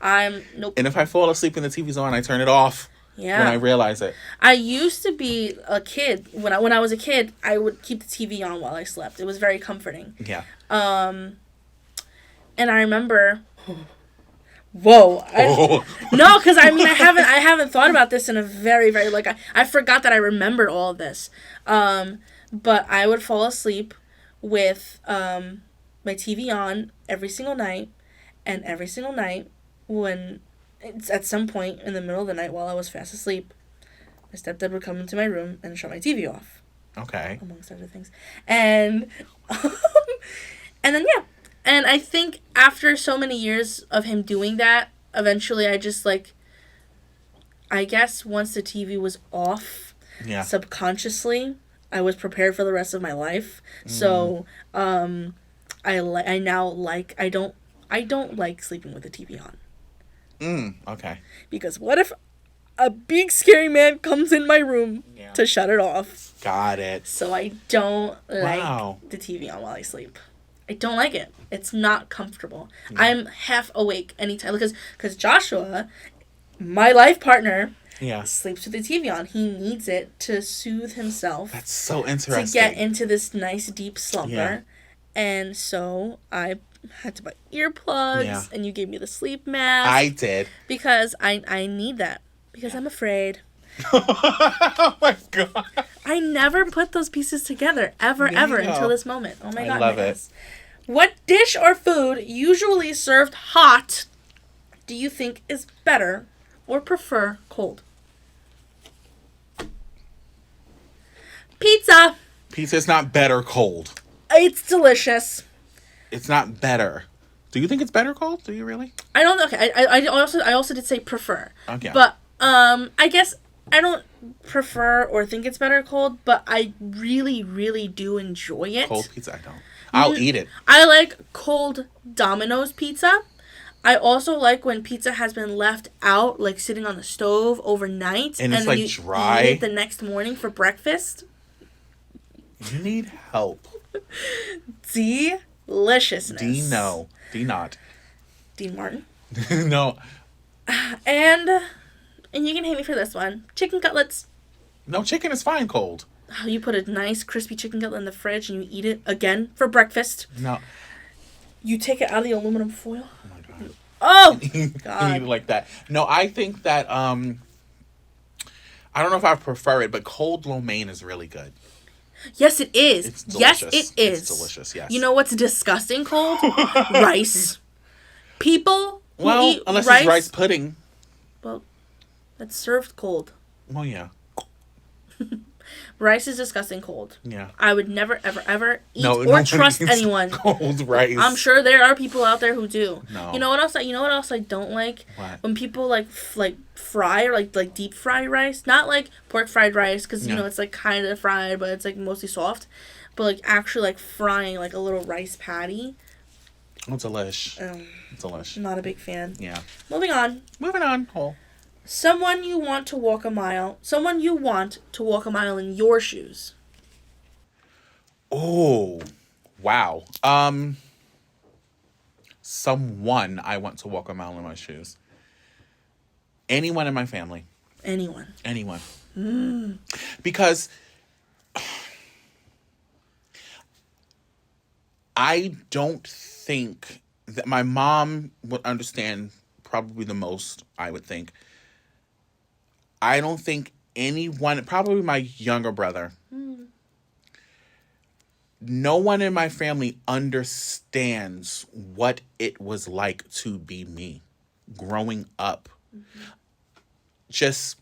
Nope. And if I fall asleep and the TV's on, I turn it off. Yeah. When I realize it. I used to be a kid. When I was a kid, I would keep the TV on while I slept. It was very comforting. Yeah. And I remember, whoa. No, because I haven't thought about this in a very, very, I forgot that I remembered all of this. But I would fall asleep with my TV on every single night, and every single night when it's at some point in the middle of the night while I was fast asleep, my stepdad would come into my room and shut my TV off. Okay. Amongst other things. And and then and I think after so many years of him doing that, eventually I just I guess once the TV was off, subconsciously I was prepared for the rest of my life. So I don't like sleeping with the TV on. Okay. Because what if a big scary man comes in my room to shut it off? Got it. So I don't like the TV on while I sleep. I don't like it. It's not comfortable. I'm half awake anytime. Because Joshua, my life partner, sleeps with the TV on. He needs it to soothe himself. That's so interesting. To get into this nice deep slumber. Yeah. And so I had to buy earplugs, and you gave me the sleep mask. I did. Because I need that. Because I'm afraid. Oh my God. I never put those pieces together, ever until this moment. Oh my God. I love it. What dish or food, usually served hot, do you think is better or prefer cold? Pizza. Pizza's not better cold. It's delicious. It's not better. Do you think it's better cold? Do you really? I don't know. Okay, I also did say prefer. Okay. But I guess I don't prefer or think it's better cold, but I really, really do enjoy it. Cold pizza, I don't. I'll eat it. I like cold Domino's pizza. I also like when pizza has been left out, sitting on the stove overnight. And it's you dry. Eat it the next morning for breakfast. You need help. Deliciousness. D not. Dean Martin. No. And you can hate me for this one. Chicken cutlets. No, chicken is fine cold. Oh, you put a nice crispy chicken cutlet in the fridge and you eat it again for breakfast. No. You take it out of the aluminum foil. Oh my God. Oh God. You eat it like that. No, I think that I don't know if I prefer it, but cold lo mein is really good. Yes, it is. It's delicious. Yes, it is. It's delicious, yes. You know what's disgusting cold? Rice. People who eat unless rice, it's rice pudding. Well, that's served cold. Oh, yeah. Rice is disgusting cold. Yeah. I would never, ever eat or trust anyone. Cold rice. I'm sure there are people out there who do. No. You know what else I don't like? What? When people fry or deep fry rice. Not pork fried rice because it's kind of fried but it's mostly soft. But actually frying a little rice patty. Oh, delish. Delish. Not a big fan. Yeah. Moving on. Cole. Someone you want to walk a mile in your shoes. Oh, wow. Someone I want to walk a mile in my shoes. Anyone in my family. Anyone. Because I don't think that my mom would understand probably the most, I would think. I don't think anyone, probably my younger brother, no one in my family understands what it was like to be me. growing up. Just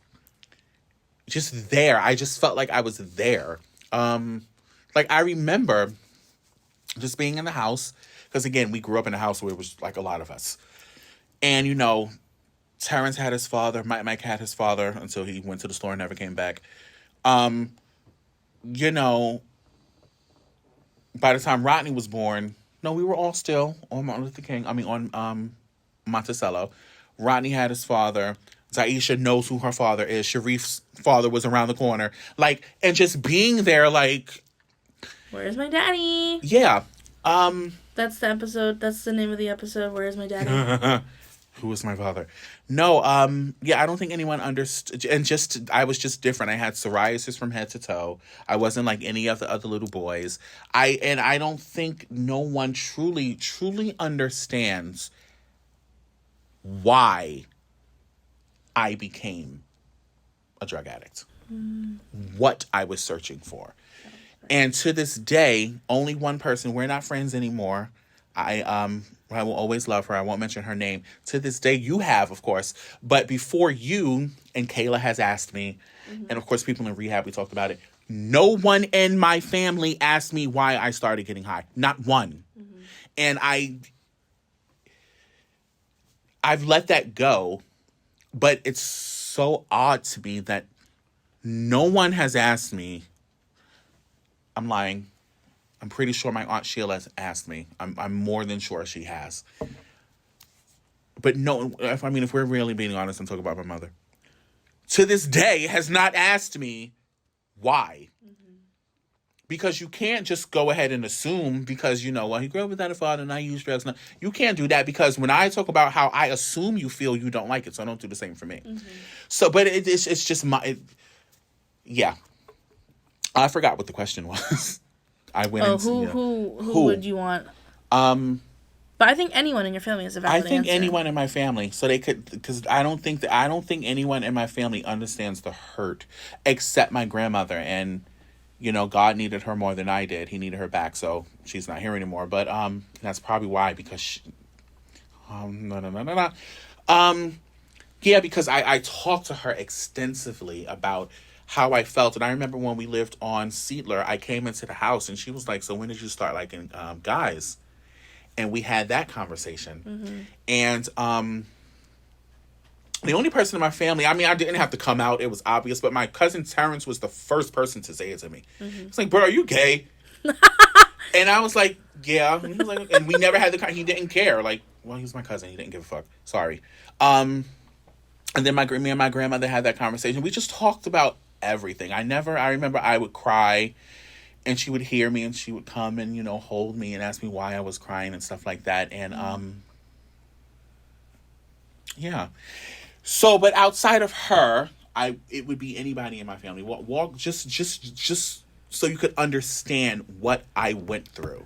there. I just felt like I was there. Like I remember just being in the house, because again, we grew up in a house where it was like a lot of us. And, you know, Terrence had his father, Mike had his father until he went to the store and never came back. You know, by the time Rodney was born, no, we were all still on Martin Luther King. I mean, on Monticello. Rodney had his father. Zaisha knows who her father is. Sharif's father was around the corner. Like, and just being there, like, Where's my daddy? yeah. That's the episode. That's the name of the episode. Where's my daddy? Who was my father? No, yeah, I don't think anyone understood. And I was just different. I had psoriasis from head to toe. I wasn't like any of the other little boys. I don't think no one truly understands why I became a drug addict. What I was searching for. And to this day, only one person, we're not friends anymore. I will always love her. I won't mention her name. To this day, you have, of course. But before you, and Kayla has asked me, and of course people in rehab, we talked about it. No one in my family asked me why I started getting high. Not one. And I've let that go. But it's so odd to me that no one has asked me. I'm lying. I'm pretty sure my Aunt Sheila has asked me. I'm more than sure she has. But no, if we're really being honest and talk about my mother, to this day has not asked me why. Because you can't just go ahead and assume because, you know, well, he grew up without a father and I use drugs. No, you can't do that because when I talk about how I assume you feel, you don't like it. So don't do the same for me. So, but it's just yeah. I forgot what the question was. I went into who would you want? But I think anyone in your family is a valid answer. Anyone in my family, so they could, because I don't think anyone in my family understands the hurt except my grandmother. And you know, God needed her more than I did. He needed her back, so she's not here anymore. But that's probably why, because yeah, because I talked to her extensively about how I felt. And I remember when we lived on Seatler, I came into the house and she was like, so when did you start liking guys? And we had that conversation. And the only person in my family, I didn't have to come out. It was obvious. But my cousin Terrence was the first person to say it to me. It's like, bro, are you gay? And I was like, yeah. And he was like, and we never had he didn't care. Like, well, he was my cousin. He didn't give a fuck. Sorry. And then me and my grandmother had that conversation. We just talked about everything. I remember I would cry and she would hear me and she would come and, you know, hold me and ask me why I was crying and stuff like that. And, yeah. So, but outside of her, it would be anybody in my family. Walk just so you could understand what I went through.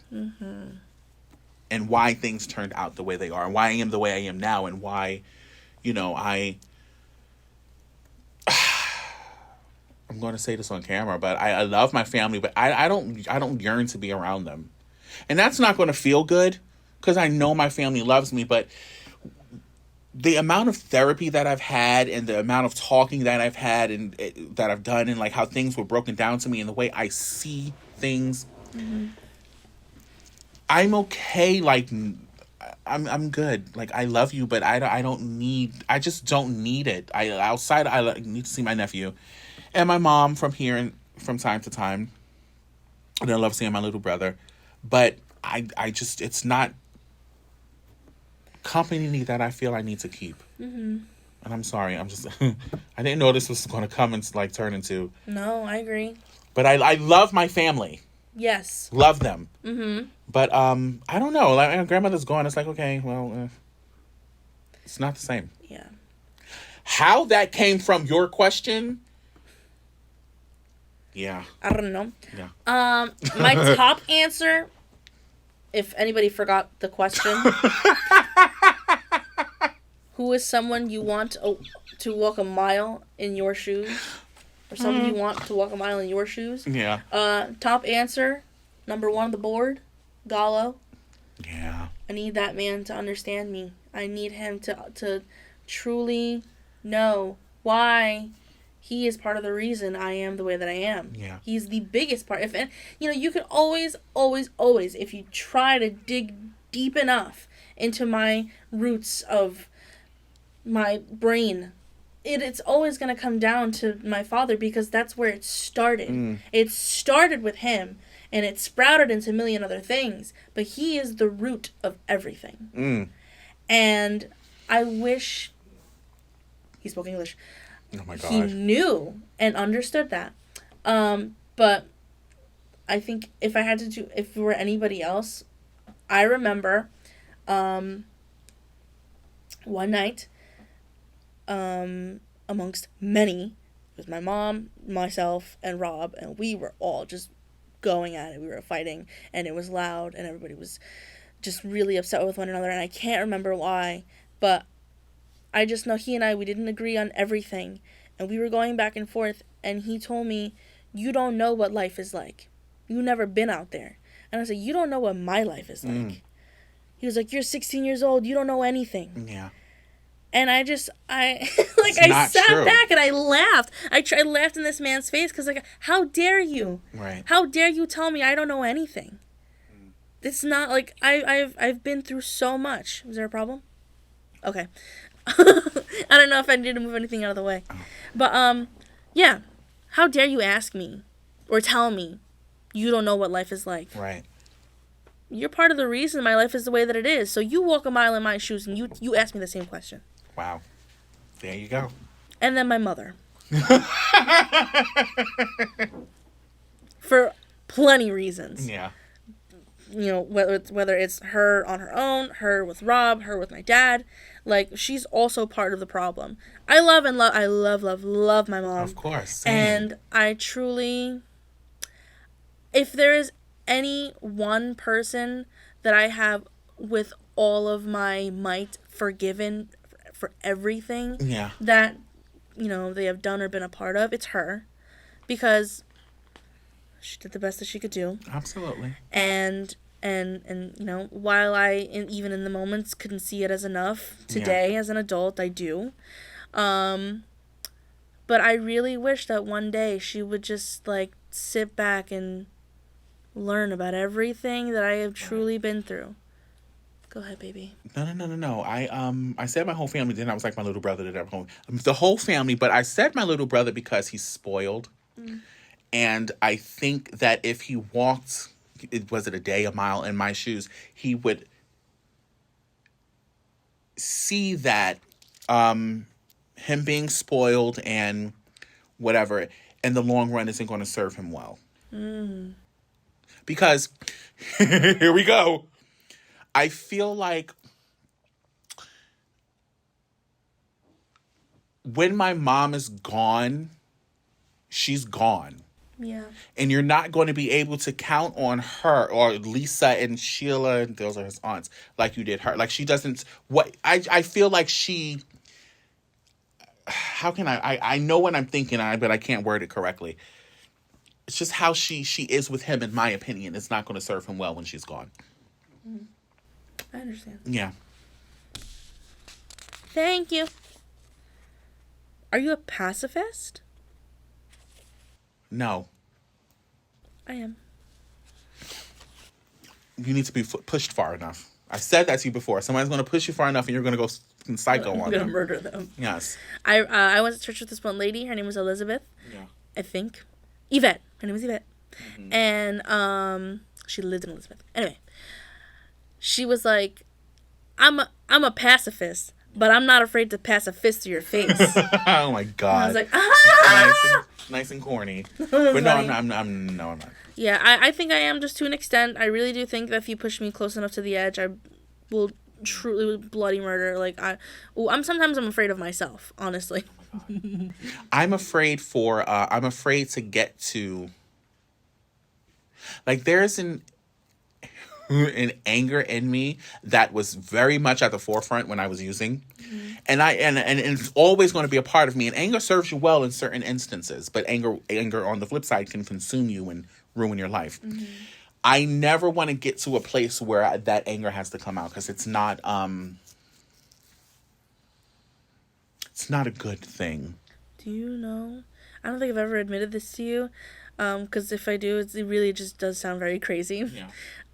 And why things turned out the way they are and why I am the way I am now and why, you know, I'm going to say this on camera, but I love my family, but I don't yearn to be around them. And that's not going to feel good because I know my family loves me, but the amount of therapy that I've had and the amount of talking that I've had and that I've done and like how things were broken down to me and the way I see things, I'm okay. Like I'm good. Like I love you, but I just don't need it. I need to see my nephew and my mom from here and from time to time. And I love seeing my little brother, but I just, it's not company that I feel I need to keep. And I'm sorry. I'm just, I didn't know this was going to come and like turn into. No, I agree. But I love my family. Yes. Love them. But I don't know. Like my grandmother's gone. It's like, okay, well, it's not the same. Yeah. How that came from your question? Yeah. I don't know. Yeah. My top answer, if anybody forgot the question, who is someone you want to walk a mile in your shoes? Or someone you want to walk a mile in your shoes? Yeah. Top answer, number one on the board, Gallo. Yeah. I need that man to understand me. I need him to truly know why he is part of the reason I am the way that I am. Yeah. He's the biggest part. You can always, always, always, if you try to dig deep enough into my roots of my brain, it's always going to come down to my father, because that's where it started. It started with him, and it sprouted into a million other things, but he is the root of everything. And I wish he spoke English. Oh my God. He knew and understood that. But I think if it were anybody else, I remember one night, amongst many, it was my mom, myself, and Rob, and we were all just going at it. We were fighting, and it was loud, and everybody was just really upset with one another, and I can't remember why, but I just know he and we didn't agree on everything, and we were going back and forth, and he told me, "You don't know what life is like. You've never been out there." And I said, "You don't know what my life is like." He was like, "You're 16 years old. You don't know anything." Yeah. And I not sat true. back and I laughed. I laughed in this man's face, because, like, how dare you? Right. How dare you tell me I don't know anything? It's not like I've been through so much. Was there a problem? Okay. I don't know if I need to move anything out of the way. But, yeah. How dare you ask me or tell me you don't know what life is like? Right. You're part of the reason my life is the way that it is. So you walk a mile in my shoes and you ask me the same question. Wow. There you go. And then my mother. For plenty reasons. Yeah. You know, whether it's her on her own, her with Rob, her with my dad, like, she's also part of the problem. I love my mom. Of course. Same. And I truly, if there is any one person that I have with all of my might forgiven for everything Yeah. that, they have done or been a part of, it's her. Because she did the best that she could do. Absolutely. And while I, even in the moments, couldn't see it as enough, today as an adult, I do. But I really wish that one day she would just, like, sit back and learn about everything that I have truly been through. Go ahead, baby. No. I said my whole family, then I was like my little brother did the whole family, but I said my little brother because he's spoiled. And I think that if he walked, was it a day, a mile in my shoes, he would see that him being spoiled and whatever in the long run isn't going to serve him well. Because here we go. I feel like when my mom is gone, she's gone. Yeah. And you're not going to be able to count on her or Lisa and Sheila, those are his aunts, like you did her. Like, she doesn't, I feel like she, how can I know what I'm thinking, but I can't word it correctly. It's just how she is with him, in my opinion. It's not going to serve him well when she's gone. I understand. Yeah. Thank you. Are you a pacifist? No. I am. You need to be pushed far enough. I said that to you before. Somebody's going to push you far enough and you're going to go psycho on them. I'm going to murder them. Yes. I went to church with this one lady. Her name was Elizabeth. Yeah. I think. Yvette. Her name was Yvette. And she lived in Elizabeth. Anyway. She was like, I'm a pacifist, but I'm not afraid to pass a fist to your face. Oh my God. And I was like, ah! Nice and corny. But no, I'm not. Yeah, I think I am, just to an extent. I really do think that if you push me close enough to the edge, I will truly bloody murder. Like, I'm afraid of myself, honestly. I'm afraid to get to, like, there's an anger in me that was very much at the forefront when I was using. And it's always going to be a part of me. And anger serves you well in certain instances, but anger on the flip side can consume you and ruin your life. I never want to get to a place where that anger has to come out, because it's not a good thing. Do you know? I don't think I've ever admitted this to you, because if I do, it really just does sound very crazy.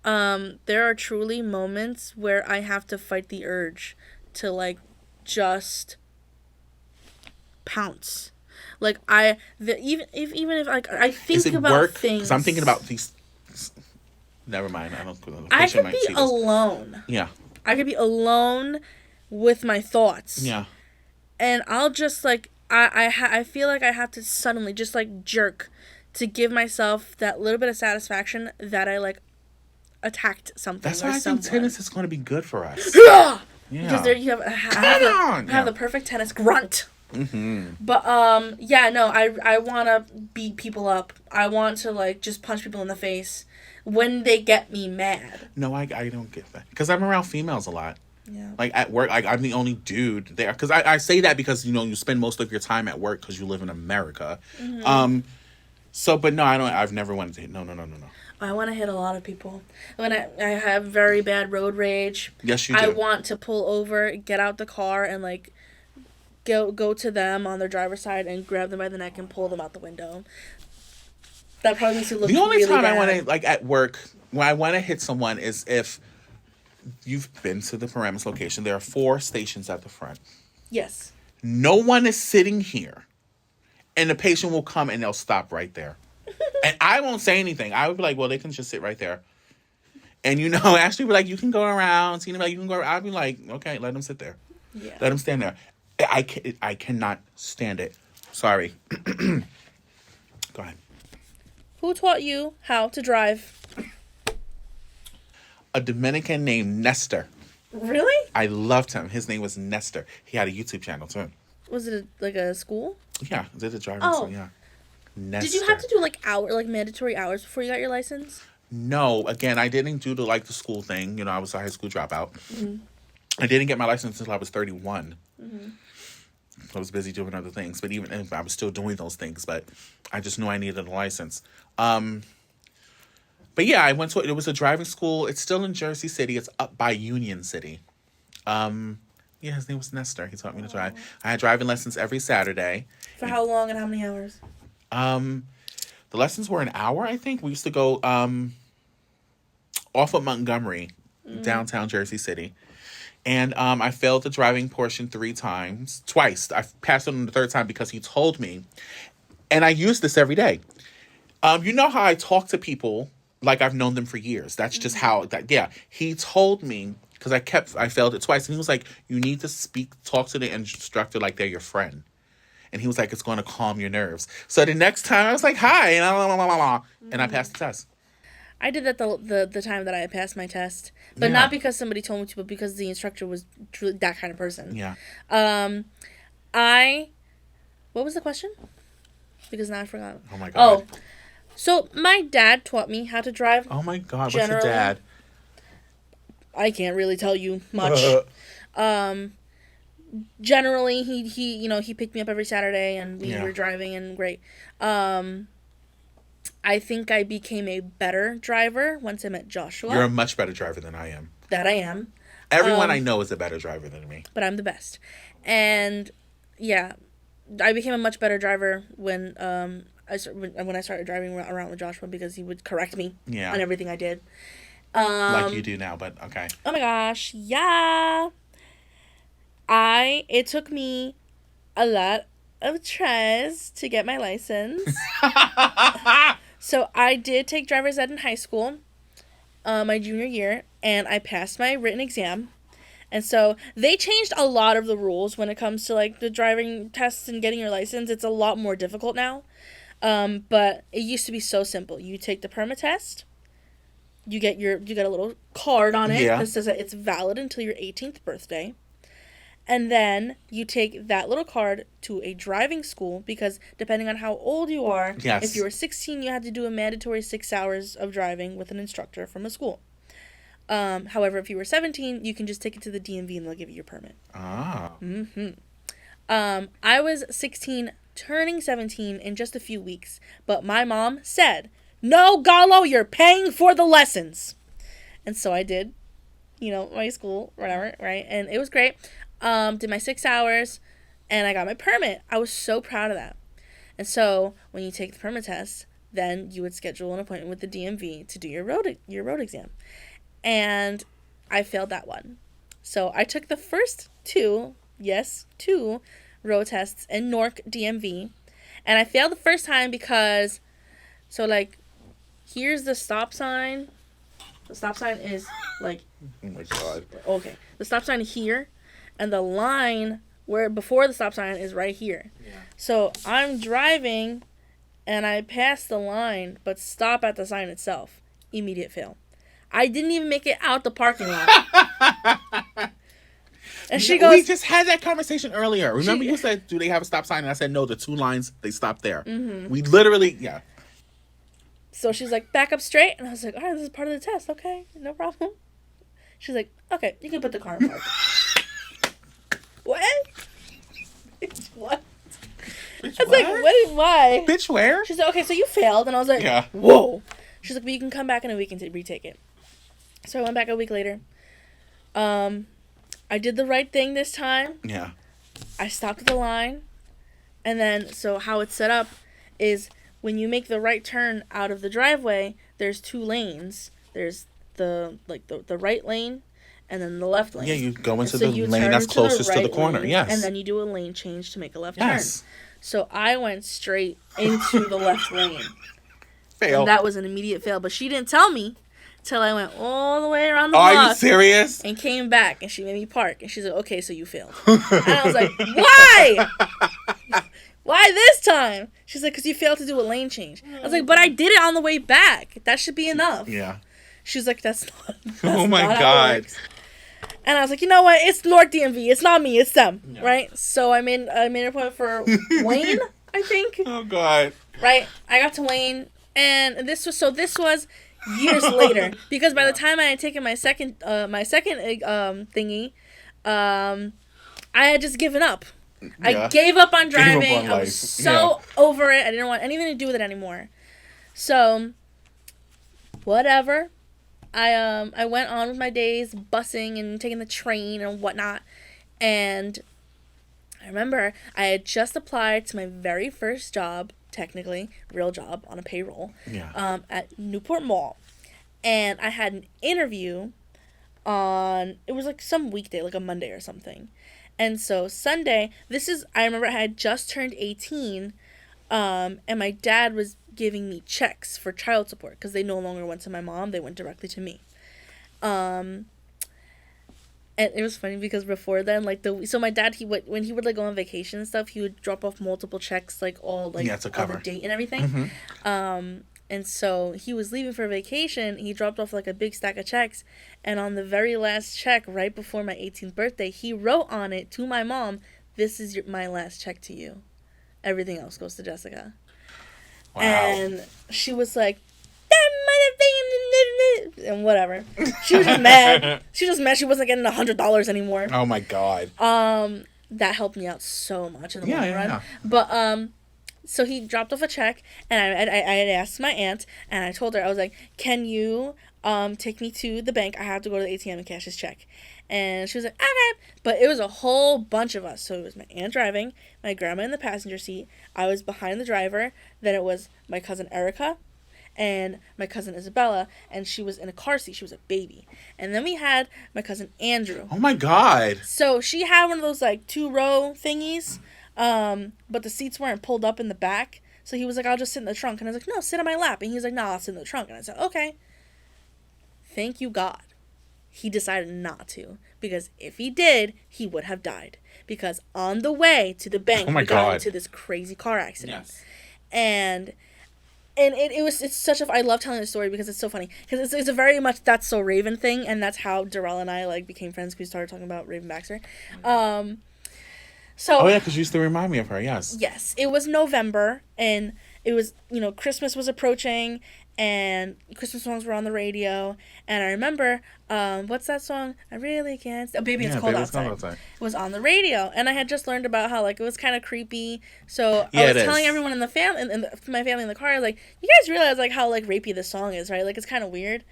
Yeah. There are truly moments where I have to fight the urge to, like, just pounce. Like, even if like I think about work? things. Because I'm thinking about these. Never mind. I don't. I could be alone. Yeah. I could be alone with my thoughts. Yeah. And I'll just, like, I feel like I have to suddenly just, like, jerk to give myself that little bit of satisfaction that I, like, attacked something. That's why I think tennis is going to be good for us. Yeah. Yeah. Because there you have the perfect tennis grunt. Mm-hmm. But yeah, no, I want to beat people up. I want to, like, just punch people in the face when they get me mad. No, I don't get that, because I'm around females a lot. Yeah. Like at work, like I'm the only dude there. Because I say that because, you know, you spend most of your time at work because you live in America. Mm-hmm. So, but no, I don't. I've never wanted to hit. No. I want to hit a lot of people. When I have very bad road rage. Yes, you do. I want to pull over, get out the car, and, like, go to them on their driver's side and grab them by the neck and pull them out the window. That probably makes you look the only really time bad. I want to, like, at work, when I want to hit someone is if you've been to the Paramus location. There are 4 stations at the front. Yes. No one is sitting here, and the patient will come and they'll stop right there. And I won't say anything. I would be like, well, they can just sit right there. And, you know, Ashley would be like, you can go around. Tina would be like, you can go around. I'd be like, okay, let them sit there. Yeah. Let them stand there. I cannot stand it. Sorry. Go ahead. Who taught you how to drive? A Dominican named Nestor. Really? I loved him. His name was Nestor. He had a YouTube channel, too. Was it like a school? Yeah, did a driving Oh. school, yeah. Nestor. Did you have to do, like, mandatory hours before you got your license? No, again, I didn't do the school thing. You know, I was a high school dropout. Mm-hmm. I didn't get my license until I was 31. Mm-hmm. I was busy doing other things, but even if I was still doing those things, but I just knew I needed a license. But yeah, I went to it was a driving school. It's still in Jersey City. It's up by Union City. Yeah, his name was Nestor. He taught me to drive. I had driving lessons every Saturday. For how long and how many hours? The lessons were an hour, I think. We used to go off of Montgomery, downtown Jersey City. And I failed the driving portion twice. I passed it on the 3rd time because he told me. And I use this every day. You know how I talk to people like I've known them for years. That's just how he told me, because I failed it twice. And he was like, you need to talk to the instructor like they're your friend. And he was like, it's going to calm your nerves. So the next time I was like, hi, and I passed the test. I did that the time that I had passed my test, but not because somebody told me to, but because the instructor was truly that kind of person. Yeah. What was the question? Because now I forgot. Oh my God. Oh, so my dad taught me how to drive. Oh my God. What's your dad? I can't really tell you much. Generally, he picked me up every Saturday and we were driving and great. I think I became a better driver once I met Joshua. You're a much better driver than I am. That I am. Everyone I know is a better driver than me. But I'm the best. And yeah, I became a much better driver when I started driving around with Joshua, because he would correct me on everything I did. Like you do now, but okay. Oh my gosh, yeah. It took me a lot of tries to get my license. So I did take driver's ed in high school, my junior year, and I passed my written exam. And so they changed a lot of the rules when it comes to, like, the driving tests and getting your license. It's a lot more difficult now. But it used to be so simple. You take the permit test. You get a little card on it that says that it's valid until your 18th birthday. And then you take that little card to a driving school, because depending on how old you are, if you were 16, you had to do a mandatory 6 hours of driving with an instructor from a school. However, if you were 17, you can just take it to the DMV and they'll give you your permit. Ah. Mm-hmm. I was 16, turning 17 in just a few weeks, but my mom said, No, Gallo, you're paying for the lessons. And so I did, my school, whatever, right? And it was great. Did my 6 hours, and I got my permit. I was so proud of that. And so when you take the permit test, then you would schedule an appointment with the DMV to do your road exam. And I failed that one. So I took the first two road tests in Newark DMV. And I failed the first time because, here's the stop sign. The stop sign is oh my God. Okay. The stop sign here, and the line where before the stop sign is right here. Yeah. So I'm driving, and I pass the line, but stop at the sign itself. Immediate fail. I didn't even make it out the parking lot. And she goes... We just had that conversation earlier. Remember you said, do they have a stop sign? And I said, no, the 2 lines, they stop there. Mm-hmm. We literally, yeah. So she's like, back up straight. And I was like, all right, this is part of the test. Okay, no problem. She's like, okay, you can put the car in park. What? What? Bitch, I was like, why? Bitch, where? She's like, okay, so you failed. And I was like, yeah. Whoa. She's like, but you can come back in a week and retake it. So I went back a week later. I did the right thing this time. Yeah. I stopped at the line. And then, so how it's set up is when you make the right turn out of the driveway, there's 2 lanes. There's the right lane and then the left lane. Yeah, you go into the lane that's closest to the corner. Lane, yes. And then you do a lane change to make a left turn. So I went straight into the left lane. Fail. And that was an immediate fail. But she didn't tell me till I went all the way around the block. block. Are you serious? And came back, and she made me park. And she's like, okay, so you failed. And I was like, why? Why this time? She's like, because you failed to do a lane change. I was like, but I did it on the way back. That should be enough. Yeah. She's like, that's not. Oh my God. And I was like, you know what? It's Newark DMV. It's not me. It's them. Yeah. Right? So I made an appointment for Wayne, I think. Oh God. Right? I got to Wayne, and this was years later, because by the time I had taken my second thingy, I had just given up. Yeah. I gave up on driving. I was so over it. I didn't want anything to do with it anymore. So, whatever. I went on with my days, busing and taking the train and whatnot. And I remember I had just applied to my very first job, technically, real job on a payroll, at Newport Mall. And I had an interview on, it was like some weekday, like a Monday or something. And so Sunday, I remember I had just turned 18, and my dad was giving me checks for child support because they no longer went to my mom, they went directly to me. And it was funny because before then, so my dad, when he would like go on vacation and stuff, he would drop off multiple checks, like all like to cover the date and everything. Mm-hmm. And so he was leaving for vacation. He dropped off like a big stack of checks, and on the very last check, right before my 18th birthday, he wrote on it to my mom, "This is my last check to you. Everything else goes to Jessica." Wow. And she was like, "That motherfucking," and whatever. She was just mad. She wasn't getting $100 anymore. Oh my God. That helped me out so much in the long run. Yeah. But so he dropped off a check, and I had asked my aunt, and I told her, I was like, "Can you take me to the bank? I have to go to the ATM and cash this check." And she was like, "Okay." But it was a whole bunch of us. So it was my aunt driving, my grandma in the passenger seat, I was behind the driver, then it was my cousin Erica, and my cousin Isabella, and she was in a car seat. She was a baby. And then we had my cousin Andrew. Oh my God. So she had one of those like 2-row thingies, but the seats weren't pulled up in the back. So he was like, "I'll just sit in the trunk." And I was like, "No, sit on my lap." And he was like, "No, I'll sit in the trunk." And I said, "Okay." Thank you, God. He decided not to, because if he did, he would have died. Because on the way to the bank, we got into this crazy car accident. Yes. And it's such a, I love telling the story because it's so funny. Because it's a very much That's So Raven thing, and that's how Darrell and I like became friends, because we started talking about Raven Baxter. Oh yeah, because you used to remind me of her, yes. Yes. It was November, and it was, Christmas was approaching, and Christmas songs were on the radio. And I remember, what's that song? I really can't. Oh, Baby, It's Cold Outside. It was on the radio, and I had just learned about how like it was kind of creepy. So I was telling everyone in the family, my family in the car, like, you guys realize like how like rapey this song is, right? Like it's kind of weird.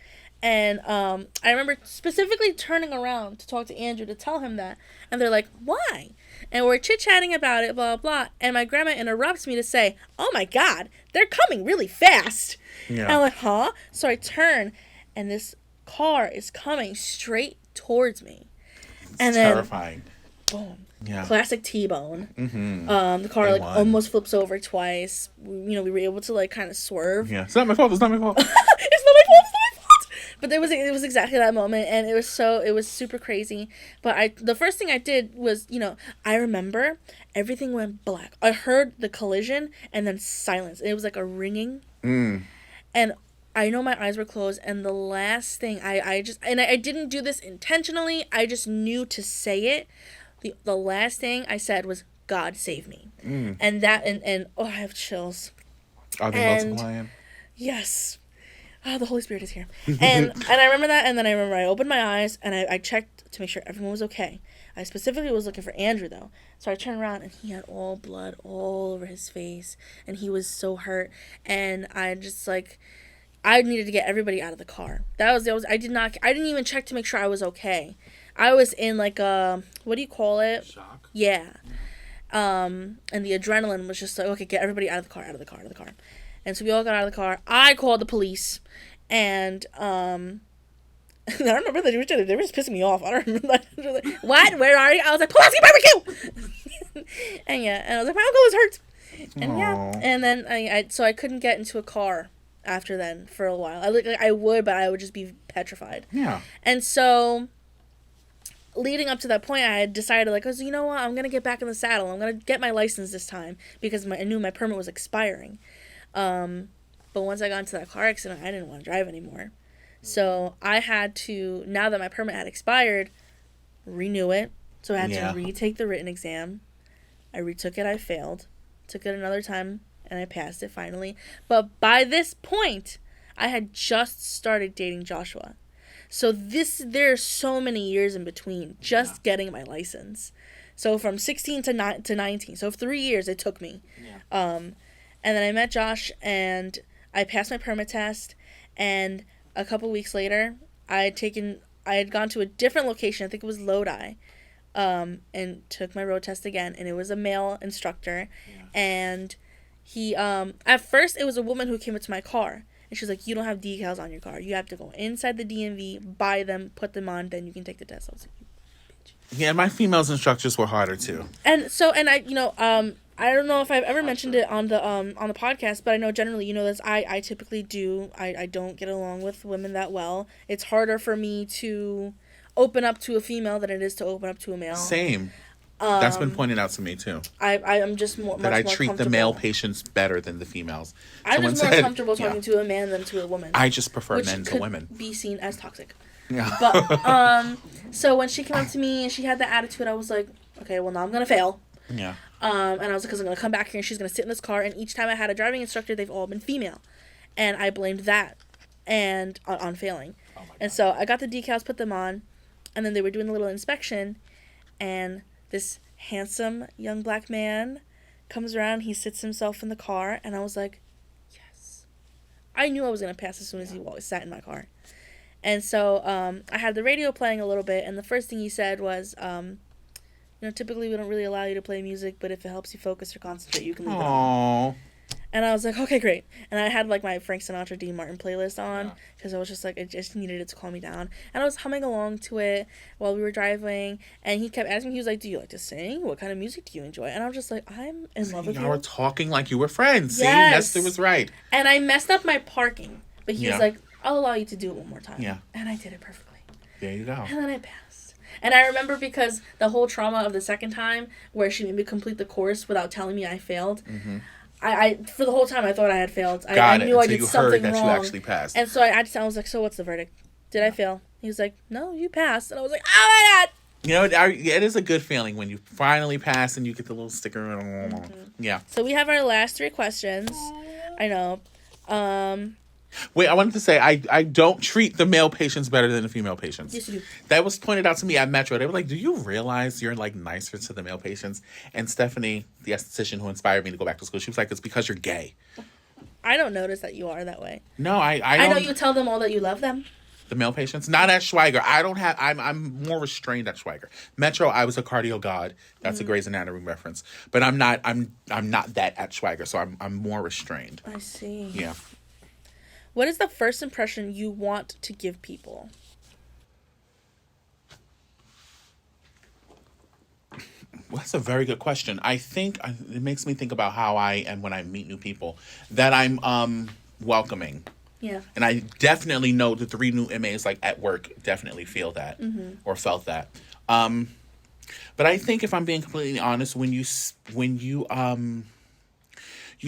And I remember specifically turning around to talk to Andrew to tell him that, and they're like, "Why?" And we're chit-chatting about it, blah, blah, blah. And my grandma interrupts me to say, "Oh, my God, they're coming really fast." Yeah. And I'm like, huh? So I turn, and this car is coming straight towards me. It's terrifying. Boom. Yeah. Classic T-bone. Mm-hmm. The car, like, almost flips over twice. We were able to, like, kind of swerve. Yeah. It's not my fault. It's not my fault. But it was exactly that moment, and it was super crazy. But the first thing I did was, I remember everything went black. I heard the collision and then silence. It was like a ringing. And I know my eyes were closed, and the last thing I didn't do this intentionally. I just knew to say it. The last thing I said was, "God save me." And that, and oh, I have chills. Are they multiplying? Yes. The Holy Spirit is here. And I remember that, and then I remember I opened my eyes, and I checked to make sure everyone was okay. I specifically was looking for Andrew, though. So I turned around, and he had all blood all over his face, and he was so hurt. And I just, like, I needed to get everybody out of the car. I didn't even check to make sure I was okay. I was in, like, what do you call it? Shock? Yeah. And the adrenaline was just like, okay, get everybody out of the car. And so we all got out of the car. I called the police, and I don't remember that they were just pissing me off. I don't remember that. What? Where are you? I was like, Pulaski barbecue. and I was like, my uncle is hurt. And Aww. and then so I couldn't get into a car after then for a while. I would, but I would just be petrified. Yeah. And so, leading up to that point, I had decided, like, you know what? I'm gonna get back in the saddle. I'm gonna get my license this time because I knew my permit was expiring. But once I got into that car accident, I didn't want to drive anymore. So I had to, now that my permit had expired, renew it. So I had to retake the written exam. I retook it, I failed. Took it another time, and I passed it finally. But by this point, I had just started dating Joshua. So there are so many years in between just getting my license. So from 16 to 19. So 3 years it took me. Yeah. And then I met Josh, and I passed my permit test, and a couple weeks later, I had gone to a different location, I think it was Lodi, and took my road test again, and it was a male instructor, and he, at first, it was a woman who came into my car, and she was like, "You don't have decals on your car, you have to go inside the DMV, buy them, put them on, then you can take the test." I was like, yeah, my females instructors were harder, too. And so, and I don't know if I've ever mentioned it on the podcast, but I know generally, this, I typically do. I don't get along with women that well. It's harder for me to open up to a female than it is to open up to a male. Same. That's been pointed out to me, too. I'm just more I treat the male patients better than the females. I'm just more comfortable talking to a man than to a woman. I just prefer men to women. Be seen as toxic. Yeah. But, so when she came up to me and she had that attitude, I was like, okay, well, now I'm going to fail. Yeah. And I was like, because I'm going to come back here and she's going to sit in this car. And each time I had a driving instructor, they've all been female. And I blamed that and on failing. Oh my God. And so I got the decals, put them on. And then they were doing a little inspection. And this handsome young black man comes around. He sits himself in the car. And I was like, yes. I knew I was going to pass as soon as he sat in my car. And so I had the radio playing a little bit. And the first thing he said was... typically we don't really allow you to play music, but if it helps you focus or concentrate, you can leave it on. And I was like, okay, great. And I had, like, my Frank Sinatra, Dean Martin playlist on, because I was just, like, I just needed it to calm me down. And I was humming along to it while we were driving, and he kept asking me, he was like, "Do you like to sing? What kind of music do you enjoy?" And I was just like, I'm in love with you. You were talking like you were friends. Yes. See, Nestor was right. And I messed up my parking, but he was like, "I'll allow you to do it one more time." Yeah. And I did it perfectly. There you go. And then I passed. And I remember because the whole trauma of the second time, where she made me complete the course without telling me I failed, I for the whole time I thought I had failed. I knew I did something wrong. You actually passed. And so I was like, "So what's the verdict? Did I fail?" He was like, "No, you passed." And I was like, "Oh my God!" It is a good feeling when you finally pass and you get the little sticker. Yeah. So we have our last 3 questions. I know. Wait, I wanted to say I don't treat the male patients better than the female patients. Yes, you do. That was pointed out to me at Metro. They were like, "Do you realize you're like nicer to the male patients?" And Stephanie, the esthetician who inspired me to go back to school, she was like, "It's because you're gay." I don't notice that you are that way. No, I I don't. know you tell them all that you love them. The male patients, not at Schweiger. I don't have. I'm more restrained at Schweiger. Metro, I was a cardio god. That's a Grey's Anatomy reference. But I'm not. I'm not that at Schweiger. So I'm more restrained. I see. Yeah. What is the first impression you want to give people? Well, that's a very good question. I think it makes me think about how I am when I meet new people. That I'm welcoming. Yeah. And I definitely know the 3 new MAs like at work definitely feel that or felt that. But I think if I'm being completely honest, when you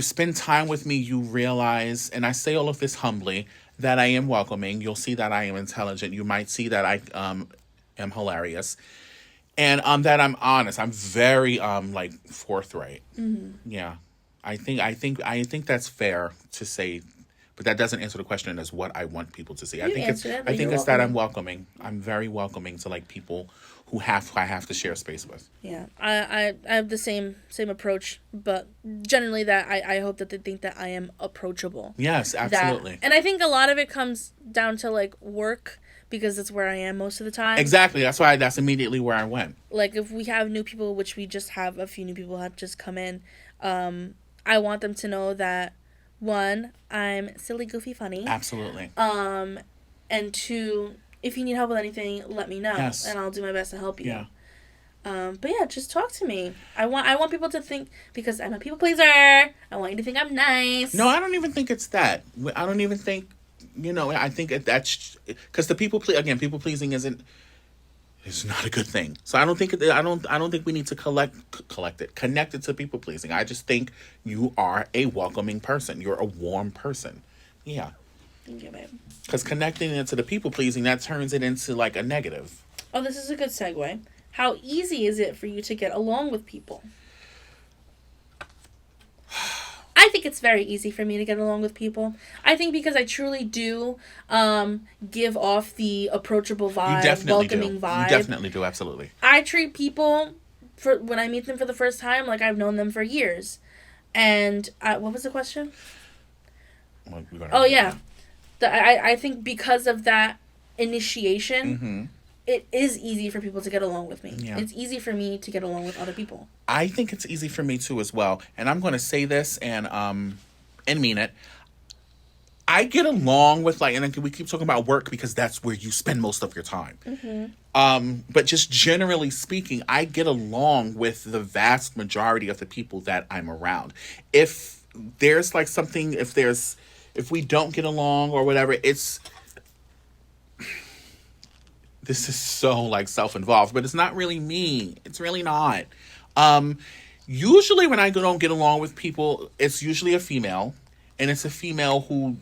spend time with me, you realize, and I say all of this humbly, that I am welcoming. You'll see that I am intelligent. You might see that I am hilarious. And that I'm honest. I'm very like forthright. Yeah. I think that's fair to say, but that doesn't answer the question as what I want people to see. I think it's that I'm welcoming. I'm very welcoming to like people who I have to share space with. Yeah, I have the same approach, but generally that I hope that they think that I am approachable. Yes, absolutely. And I think a lot of it comes down to like work, because that's where I am most of the time. Exactly. That's immediately where I went. Like if we have new people, which we just have a few new people have just come in, I want them to know that 1, I'm silly, goofy, funny. Absolutely. And 2, if you need help with anything, let me know, Yes. and I'll do my best to help you. Yeah. But yeah, just talk to me. I want people to think, because I'm a people pleaser, I want you to think I'm nice. No, I don't even think it's that. I don't even think, I think that's because the people pleasing is not a good thing. So I don't think we need to connect it to people pleasing. I just think you are a welcoming person. You're a warm person. Yeah. Thank you, babe. Because connecting it to the people pleasing, that turns it into like a negative. Oh, this is a good segue. How easy is it for you to get along with people? I think it's very easy for me to get along with people. I think because I truly do give off the approachable vibe, welcoming vibe. You definitely do, absolutely. I treat people, when I meet them for the first time, like I've known them for years. And what was the question? Oh, yeah. I think because of that initiation, it is easy for people to get along with me. Yeah. It's easy for me to get along with other people. I think it's easy for me too as well. And I'm going to say this and mean it. I get along with and we keep talking about work because that's where you spend most of your time. But just generally speaking, I get along with the vast majority of the people that I'm around. If there's like something, if we don't get along or whatever, this is so like self-involved, but it's not really me. It's really not. Usually when I don't get along with people, it's usually a female, and it's a female who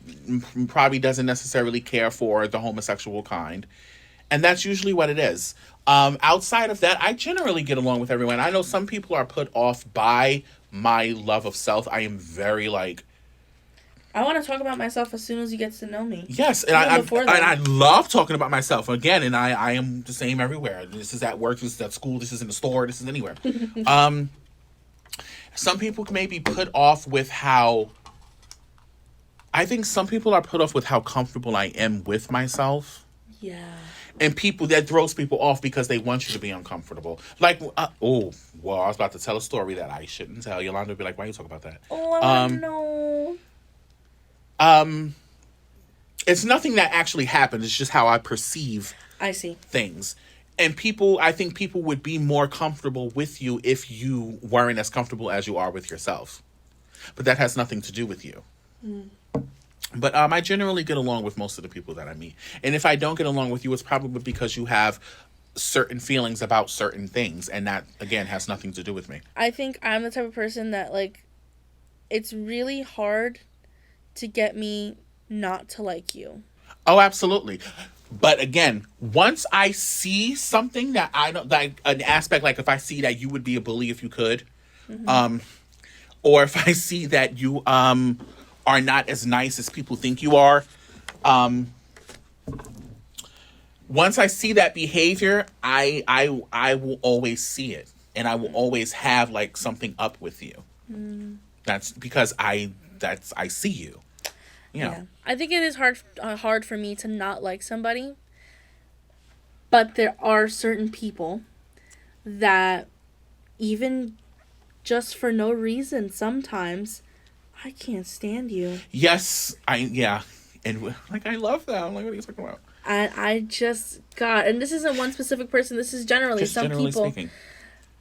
probably doesn't necessarily care for the homosexual kind. And that's usually what it is. Outside of that, I generally get along with everyone. I know some people are put off by my love of self. I am very I want to talk about myself as soon as you get to know me. Yes, and I love talking about myself. Again, and I am the same everywhere. This is at work, this is at school, this is in the store, this is anywhere. Some people may be put off with how... I think some people are put off with how comfortable I am with myself. Yeah. And that throws people off because they want you to be uncomfortable. Like, I was about to tell a story that I shouldn't tell. Yolanda would be like, why you talk about that? Oh, I want to know. It's nothing that actually happened. It's just how I perceive things. And I think people would be more comfortable with you if you weren't as comfortable as you are with yourself. But that has nothing to do with you. But I generally get along with most of the people that I meet. And if I don't get along with you, it's probably because you have certain feelings about certain things. And that, again, has nothing to do with me. I think I'm the type of person that, it's really hard to get me not to like you. Oh, absolutely. But again, once I see something that I don't like, an aspect, like if I see that you would be a bully if you could, or if I see that you are not as nice as people think you are. Um, Once I see that behavior, I will always see it, and I will always have like something up with you. That's because I see you. You know. Yeah. I think it is hard for me to not like somebody, but there are certain people that even just for no reason sometimes I can't stand you. Yes, and like I love them. Like what are you talking about? I just God, and this isn't one specific person. This is generally Just some generally people. speaking.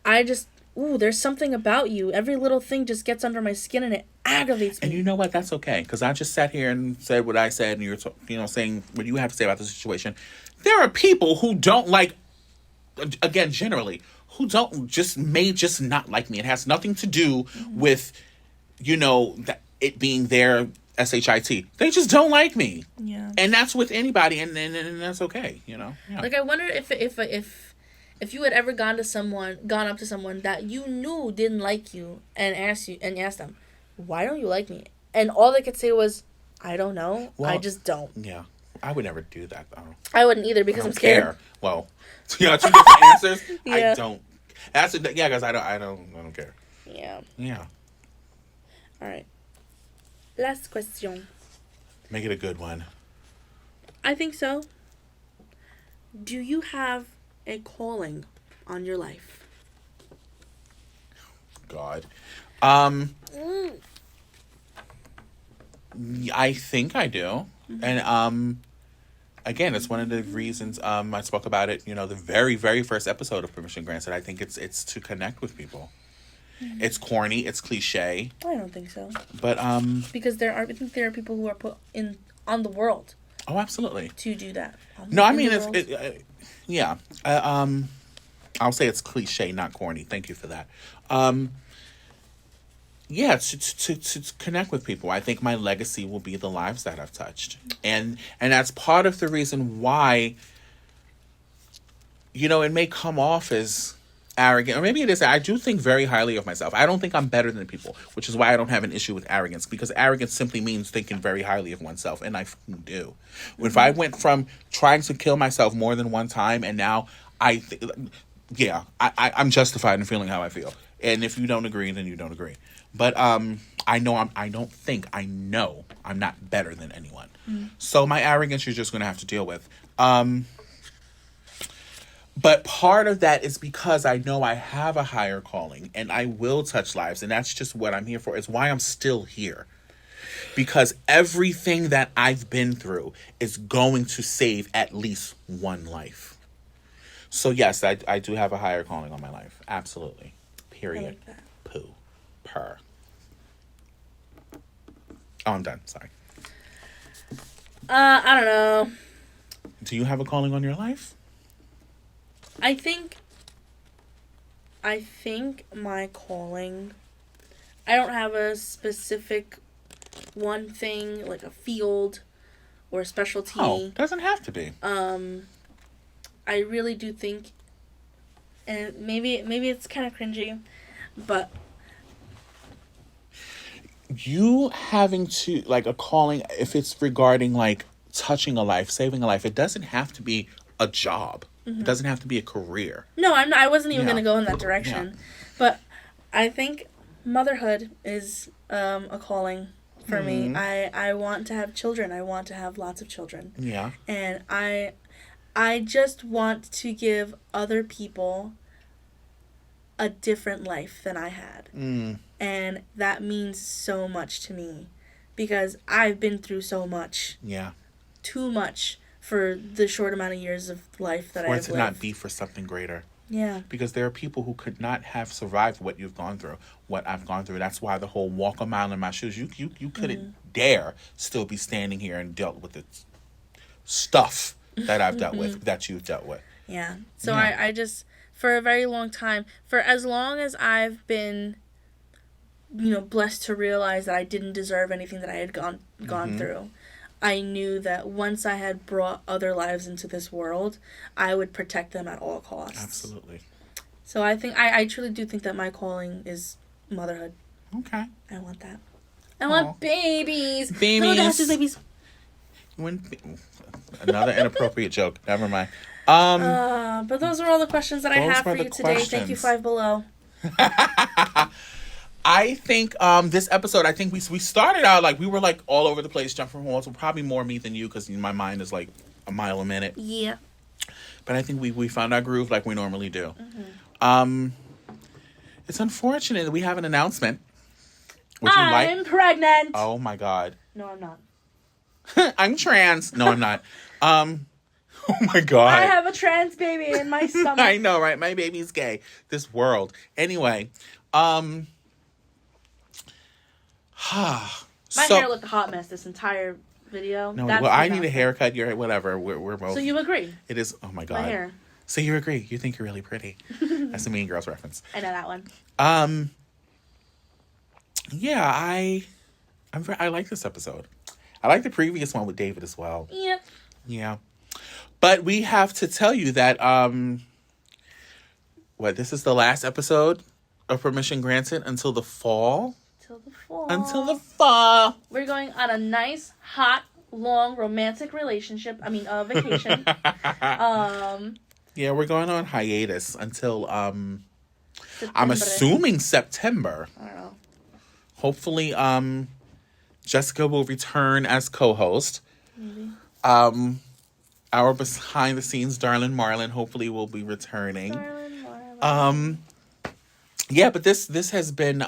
I just there's something about you. Every little thing just gets under my skin and it aggravates me. And you know what? That's okay because I just sat here and said what I said, and you're saying what you have to say about the situation. There are people who don't like, again, generally, who don't just not like me. It has nothing to do with, that it being their shit. They just don't like me. Yeah. And that's with anybody, and that's okay. Yeah. Like I wonder if you had ever gone up to someone that you knew didn't like you and asked them, why don't you like me? And all they could say was, I don't know. Well, I just don't. Yeah. I would never do that though. I wouldn't either because I'm scared. Care. Well, two different answers. Yeah. I don't. Because I don't care. Yeah. Yeah. All right. Last question. Make it a good one. I think so. Do you have a calling on your life? God. I think I do. And again, it's one of the reasons I spoke about it, the very, very first episode of Permission Granted. I think it's to connect with people. It's corny, it's cliche. I don't think so. But because I think there are people who are put on the world. Oh, absolutely. To do that. No, I mean yeah. I'll say it's cliche, not corny. Thank you for that. Yeah, to connect with people. I think my legacy will be the lives that I've touched. And that's part of the reason why, it may come off as arrogant, or maybe it is. I do think very highly of myself. I don't think I'm better than people, which is why I don't have an issue with arrogance, because arrogance simply means thinking very highly of oneself, and I do. If I went from trying to kill myself more than one time, and now I'm justified in feeling how I feel. And if you don't agree, then you don't agree. But I know I'm not better than anyone. So my arrogance you're just going to have to deal with. But part of that is because I know I have a higher calling and I will touch lives. And that's just what I'm here for. It's why I'm still here. Because everything that I've been through is going to save at least one life. So yes, I do have a higher calling on my life. Absolutely. Period. I like that. Poo. Per. Oh, I'm done. Sorry. I don't know. Do you have a calling on your life? I think my calling, I don't have a specific one thing, like a field or a specialty. Oh, doesn't have to be. I really do think, and maybe it's kind of cringy, but you having to, like, a calling, if it's regarding, like, touching a life, saving a life, it doesn't have to be a job. It doesn't have to be a career. No, I wasn't even Yeah. going to go in that direction. Yeah. But I think motherhood is a calling for me. I want to have children. I want to have lots of children. Yeah. And I just want to give other people a different life than I had. And that means so much to me because I've been through so much. Yeah. Too much for the short amount of years of life that I've lived. Or to not be for something greater. Yeah. Because there are people who could not have survived what you've gone through, what I've gone through. That's why the whole walk a mile in my shoes, you couldn't dare still be standing here and dealt with the stuff that I've dealt with, that you've dealt with. Yeah. So Yeah. I just, for a very long time, for as long as I've been, blessed to realize that I didn't deserve anything that I had gone through, I knew that once I had brought other lives into this world, I would protect them at all costs. Absolutely. So I think I truly do think that my calling is motherhood. Okay. I want that. I want babies. Babies. No, that's just babies. Another inappropriate joke. Never mind. But those are all the questions that I have for you today. Thank you, Five Below. I think this episode, I think we started out like we were like all over the place, jumping from walls. Well, probably more me than you because my mind is like a mile a minute. Yeah. But I think we found our groove like we normally do. Mm-hmm. It's unfortunate that we have an announcement. I'm pregnant. Oh my God. No, I'm not. I'm trans. No, I'm not. Oh my God. I have a trans baby in my stomach. I know, right? My baby's gay. This world. Anyway, my hair looked a hot mess this entire video. No, well, I need a haircut. You're whatever. We're both. So you agree? It is. Oh my God. My hair. So you agree? You think you're really pretty? That's a Mean Girls reference. I know that one. Yeah, I like this episode. I like the previous one with David as well. Yep. Yeah. But we have to tell you that this is the last episode of Permission Granted until the fall. Until the fall. We're going on a nice, hot, long, romantic vacation. Yeah, we're going on hiatus until I'm September. assuming September. I don't know. Hopefully, Jessica will return as co-host. Maybe. Our behind the scenes darling Marlon hopefully will be returning. Darling Marlon. Yeah, but this has been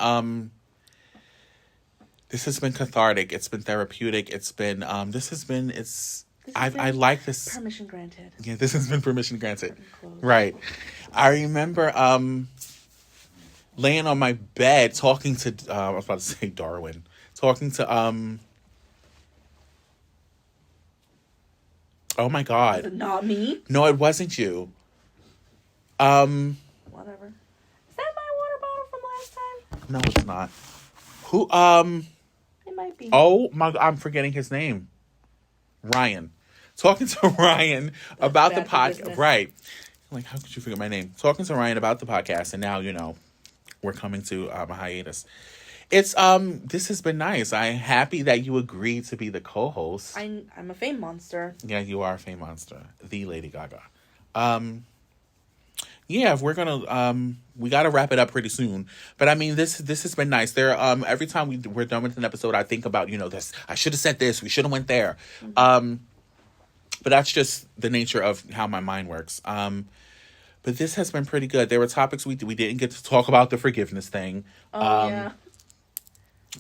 cathartic. It's been therapeutic. It's been I like this. Permission granted. Yeah, this has been permission granted. Right. I remember laying on my bed talking to I was about to say Darwin. Talking to oh my God. Was it not me? No, it wasn't you. Whatever. Is that my water bottle from last time? No, it's not. Who It might be. Oh my, I'm forgetting his name. Ryan. Talking to Ryan about the podcast. Right. Like, how could you forget my name? Talking to Ryan about the podcast, and now, we're coming to a hiatus. It's this has been nice. I'm happy that you agreed to be the co-host. I'm a fame monster. Yeah, you are a fame monster. The Lady Gaga. Yeah, if we're gonna we gotta wrap it up pretty soon. But I mean this has been nice. There every time we're done with an episode I think about, this I should have said this, we should have went there. Mm-hmm. But that's just the nature of how my mind works. But this has been pretty good. There were topics we didn't get to talk about, the forgiveness thing. Yeah.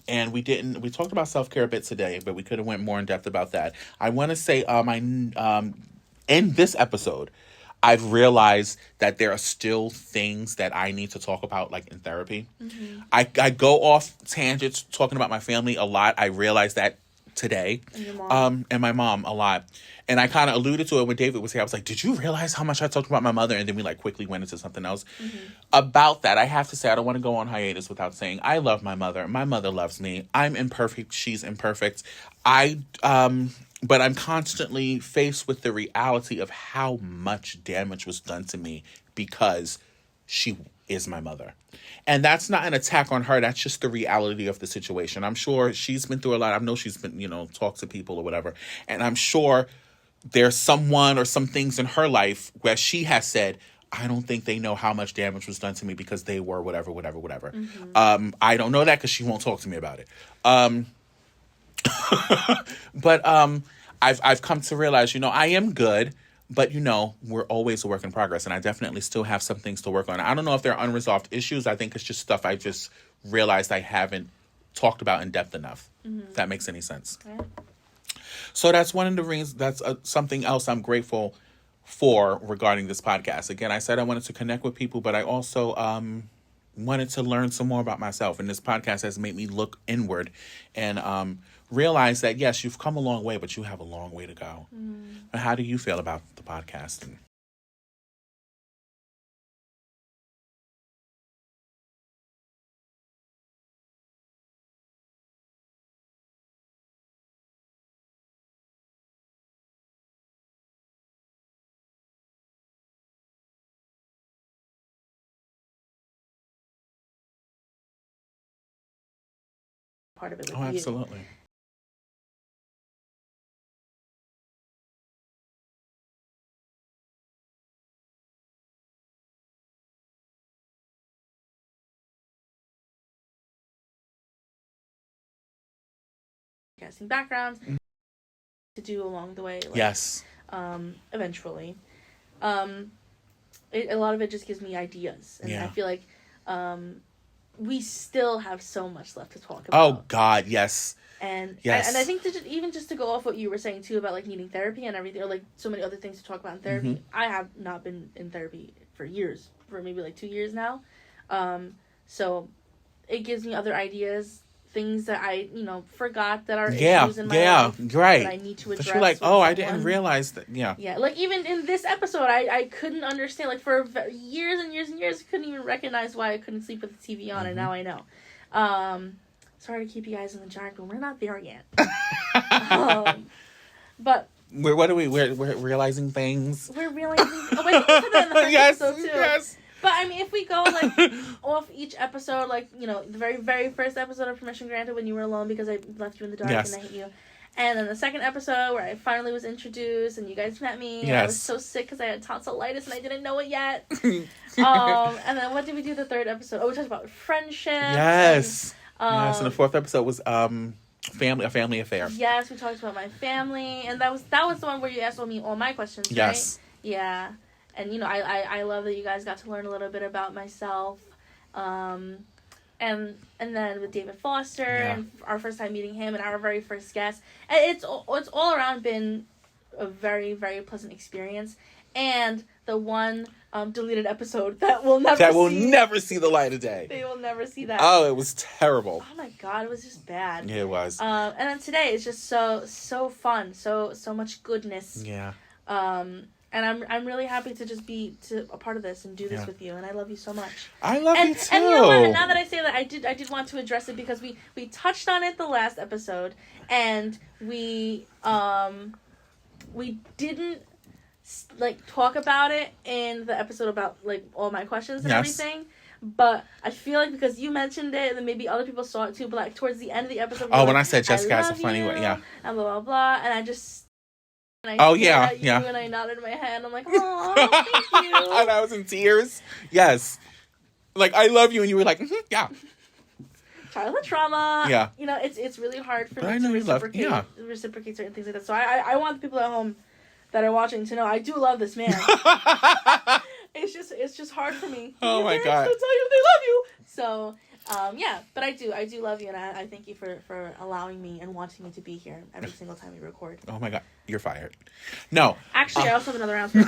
And we talked about self-care a bit today, but we could have went more in depth about that. I want to say in this episode, I've realized that there are still things that I need to talk about, like in therapy. Mm-hmm. I go off tangents talking about my family a lot. I realized that today. And your mom. And my mom a lot. And I kind of alluded to it when David was here. I was like, did you realize how much I talked about my mother? And then we quickly went into something else. Mm-hmm. About that, I have to say, I don't want to go on hiatus without saying, I love my mother. My mother loves me. I'm imperfect. She's imperfect. But I'm constantly faced with the reality of how much damage was done to me because she is my mother. And that's not an attack on her. That's just the reality of the situation. I'm sure she's been through a lot. I know she's been, talked to people or whatever. And I'm sure there's someone or some things in her life where she has said, I don't think they know how much damage was done to me because they were whatever. Mm-hmm. I don't know that because she won't talk to me about it. But I've come to realize, I am good, but we're always a work in progress, and I definitely still have some things to work on. I don't know if they're unresolved issues. I think it's just stuff I just realized I haven't talked about in depth enough. Mm-hmm. If that makes any sense. Okay. So that's one of the reasons. That's something else I'm grateful for regarding this podcast. Again, I said I wanted to connect with people, but I also wanted to learn some more about myself. And this podcast has made me look inward and realize that, yes, you've come a long way, but you have a long way to go. Mm. How do you feel about the podcast? part of it with Oh, you. absolutely. Casting backgrounds to do along the way. Like, Yes. Eventually. A lot of it just gives me ideas. And I feel like we still have so much left to talk about. Oh, God, yes. And yes. And I think even just to go off what you were saying, too, about, like, needing therapy and everything, or, like, so many other things to talk about in therapy. Mm-hmm. I have not been in therapy for years, for maybe, like, 2 years now. So it gives me other ideas, things that I, forgot that are issues in my life right. that I need to address. That you're like, I didn't realize that. Yeah. Yeah, like, even in this episode, I couldn't understand, like, for years and years and years, I couldn't even recognize why I couldn't sleep with the TV on, and now I know. Sorry to keep you guys in the dark, but we're not there yet. But we're realizing things. We're realizing. Oh, wait, we said that in the first episode too. Yes. But I mean, if we go like off each episode, like the very very first episode of Permission Granted, when you were alone because I left you in the dark and I hate you, and then the second episode where I finally was introduced and you guys met me, and I was so sick because I had tonsillitis and I didn't know it yet. And then what did we do the third episode? Oh, we talked about friendship. Yes. Yes, and the fourth episode was a family affair. Yes, we talked about my family, and that was the one where you asked me all my questions, right? Yes. Yeah. And, I love that you guys got to learn a little bit about myself. And then with David Foster, and our first time meeting him, and our very first guest. And it's all around been a very, very pleasant experience. And the one deleted episode that will never see the light of day. They will never see that. Oh, it was terrible. Oh my God, it was just bad. Yeah, it was. And then today it's just so fun, so much goodness. Yeah. And I'm really happy to just be a part of this and do this with you, and I love you so much. I love you too. And you know what? Now that I say that, I did want to address it because we touched on it the last episode, and we didn't like talk about it in the episode about like all my questions and everything. But I feel like because you mentioned it, then maybe other people saw it too. But like towards the end of the episode, when I said Jessica has a funny way, and blah blah blah, and I just. And And I nodded my head. I'm like, oh, thank you. And I was in tears. Yes. Like, I love you. And you were like, yeah. Childhood trauma. Yeah. It's really hard for me to reciprocate certain things like that. So I want the people at home that are watching to know I do love this man. It's just hard for me. Oh my God. To tell you they love you. So, but I do love you, and I thank you for allowing me and wanting me to be here every single time we record. Oh my God, you're fired. No. Actually, I also have another round for you.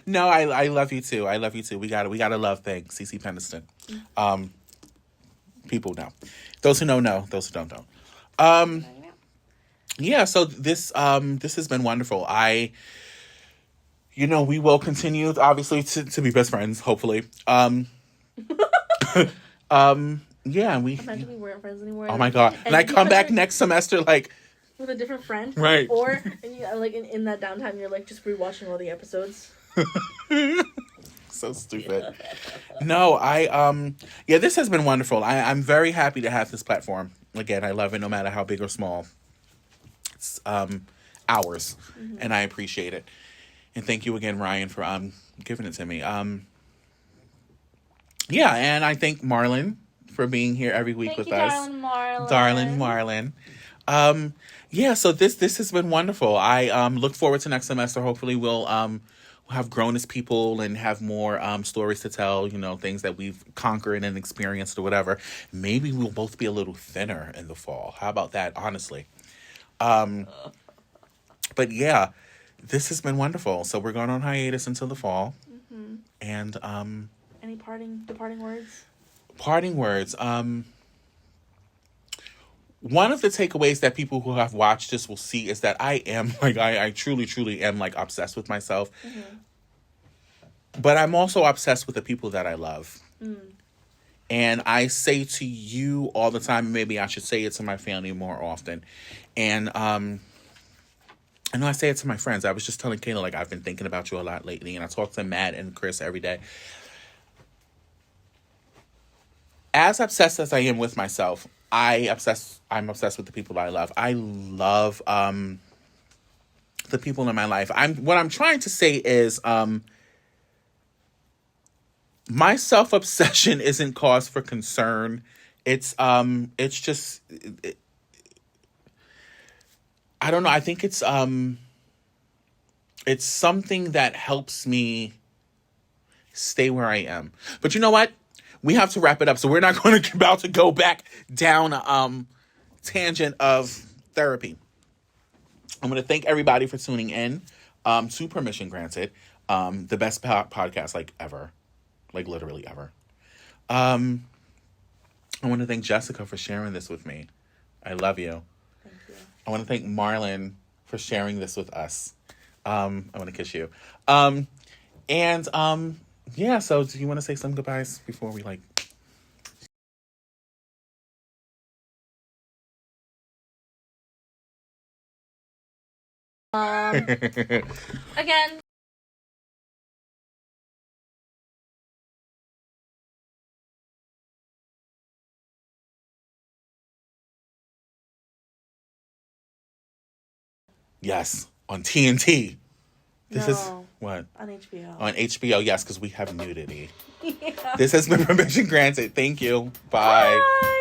No, I love you too. I love you too. We gotta love things. CeCe Peniston. People know. Those who know. Those who don't know. Yeah. So this has been wonderful. We will continue obviously to be best friends. Hopefully. Yeah, imagine we weren't friends anymore. Oh my God! And I come back next semester like with a different friend, right? Or like in that downtime, you're like just rewatching all the episodes. So stupid. No, this has been wonderful. I'm very happy to have this platform again. I love it, no matter how big or small. It's ours, and I appreciate it. And thank you again, Ryan, for giving it to me. Yeah, and I thank Marlon for being here every week with us. Darling Marlon. Yeah, so this has been wonderful. I look forward to next semester. Hopefully we'll have grown as people and have more stories to tell, things that we've conquered and experienced or whatever. Maybe we'll both be a little thinner in the fall. How about that, honestly? But yeah, this has been wonderful. So we're going on hiatus until the fall. Mm-hmm. And any departing words? Parting words. One of the takeaways that people who have watched this will see is that I am I truly, truly am obsessed with myself. Mm-hmm. But I'm also obsessed with the people that I love. Mm. And I say to you all the time, maybe I should say it to my family more often. And I know I say it to my friends. I was just telling Kayla, I've been thinking about you a lot lately. And I talk to Matt and Chris every day. as obsessed as I am with myself, I'm obsessed with the people that I love. I love the people in my life. What I'm trying to say is my self-obsession isn't cause for concern. It's just I don't know. I think it's something that helps me stay where I am. But you know what? We have to wrap it up. So we're not going to about to go back down tangent of therapy. I'm going to thank everybody for tuning in to Permission Granted, the best podcast like ever, like literally ever. I want to thank Jessica for sharing this with me. I love you. Thank you. I want to thank Marlon for sharing this with us. I want to kiss you. Yeah, so do you want to say some goodbyes before we like... Again. Yes, on TNT. This is No. what? On HBO. On HBO, yes, because we have nudity. Yeah. This has been Permission Granted. Thank you. Bye. Bye.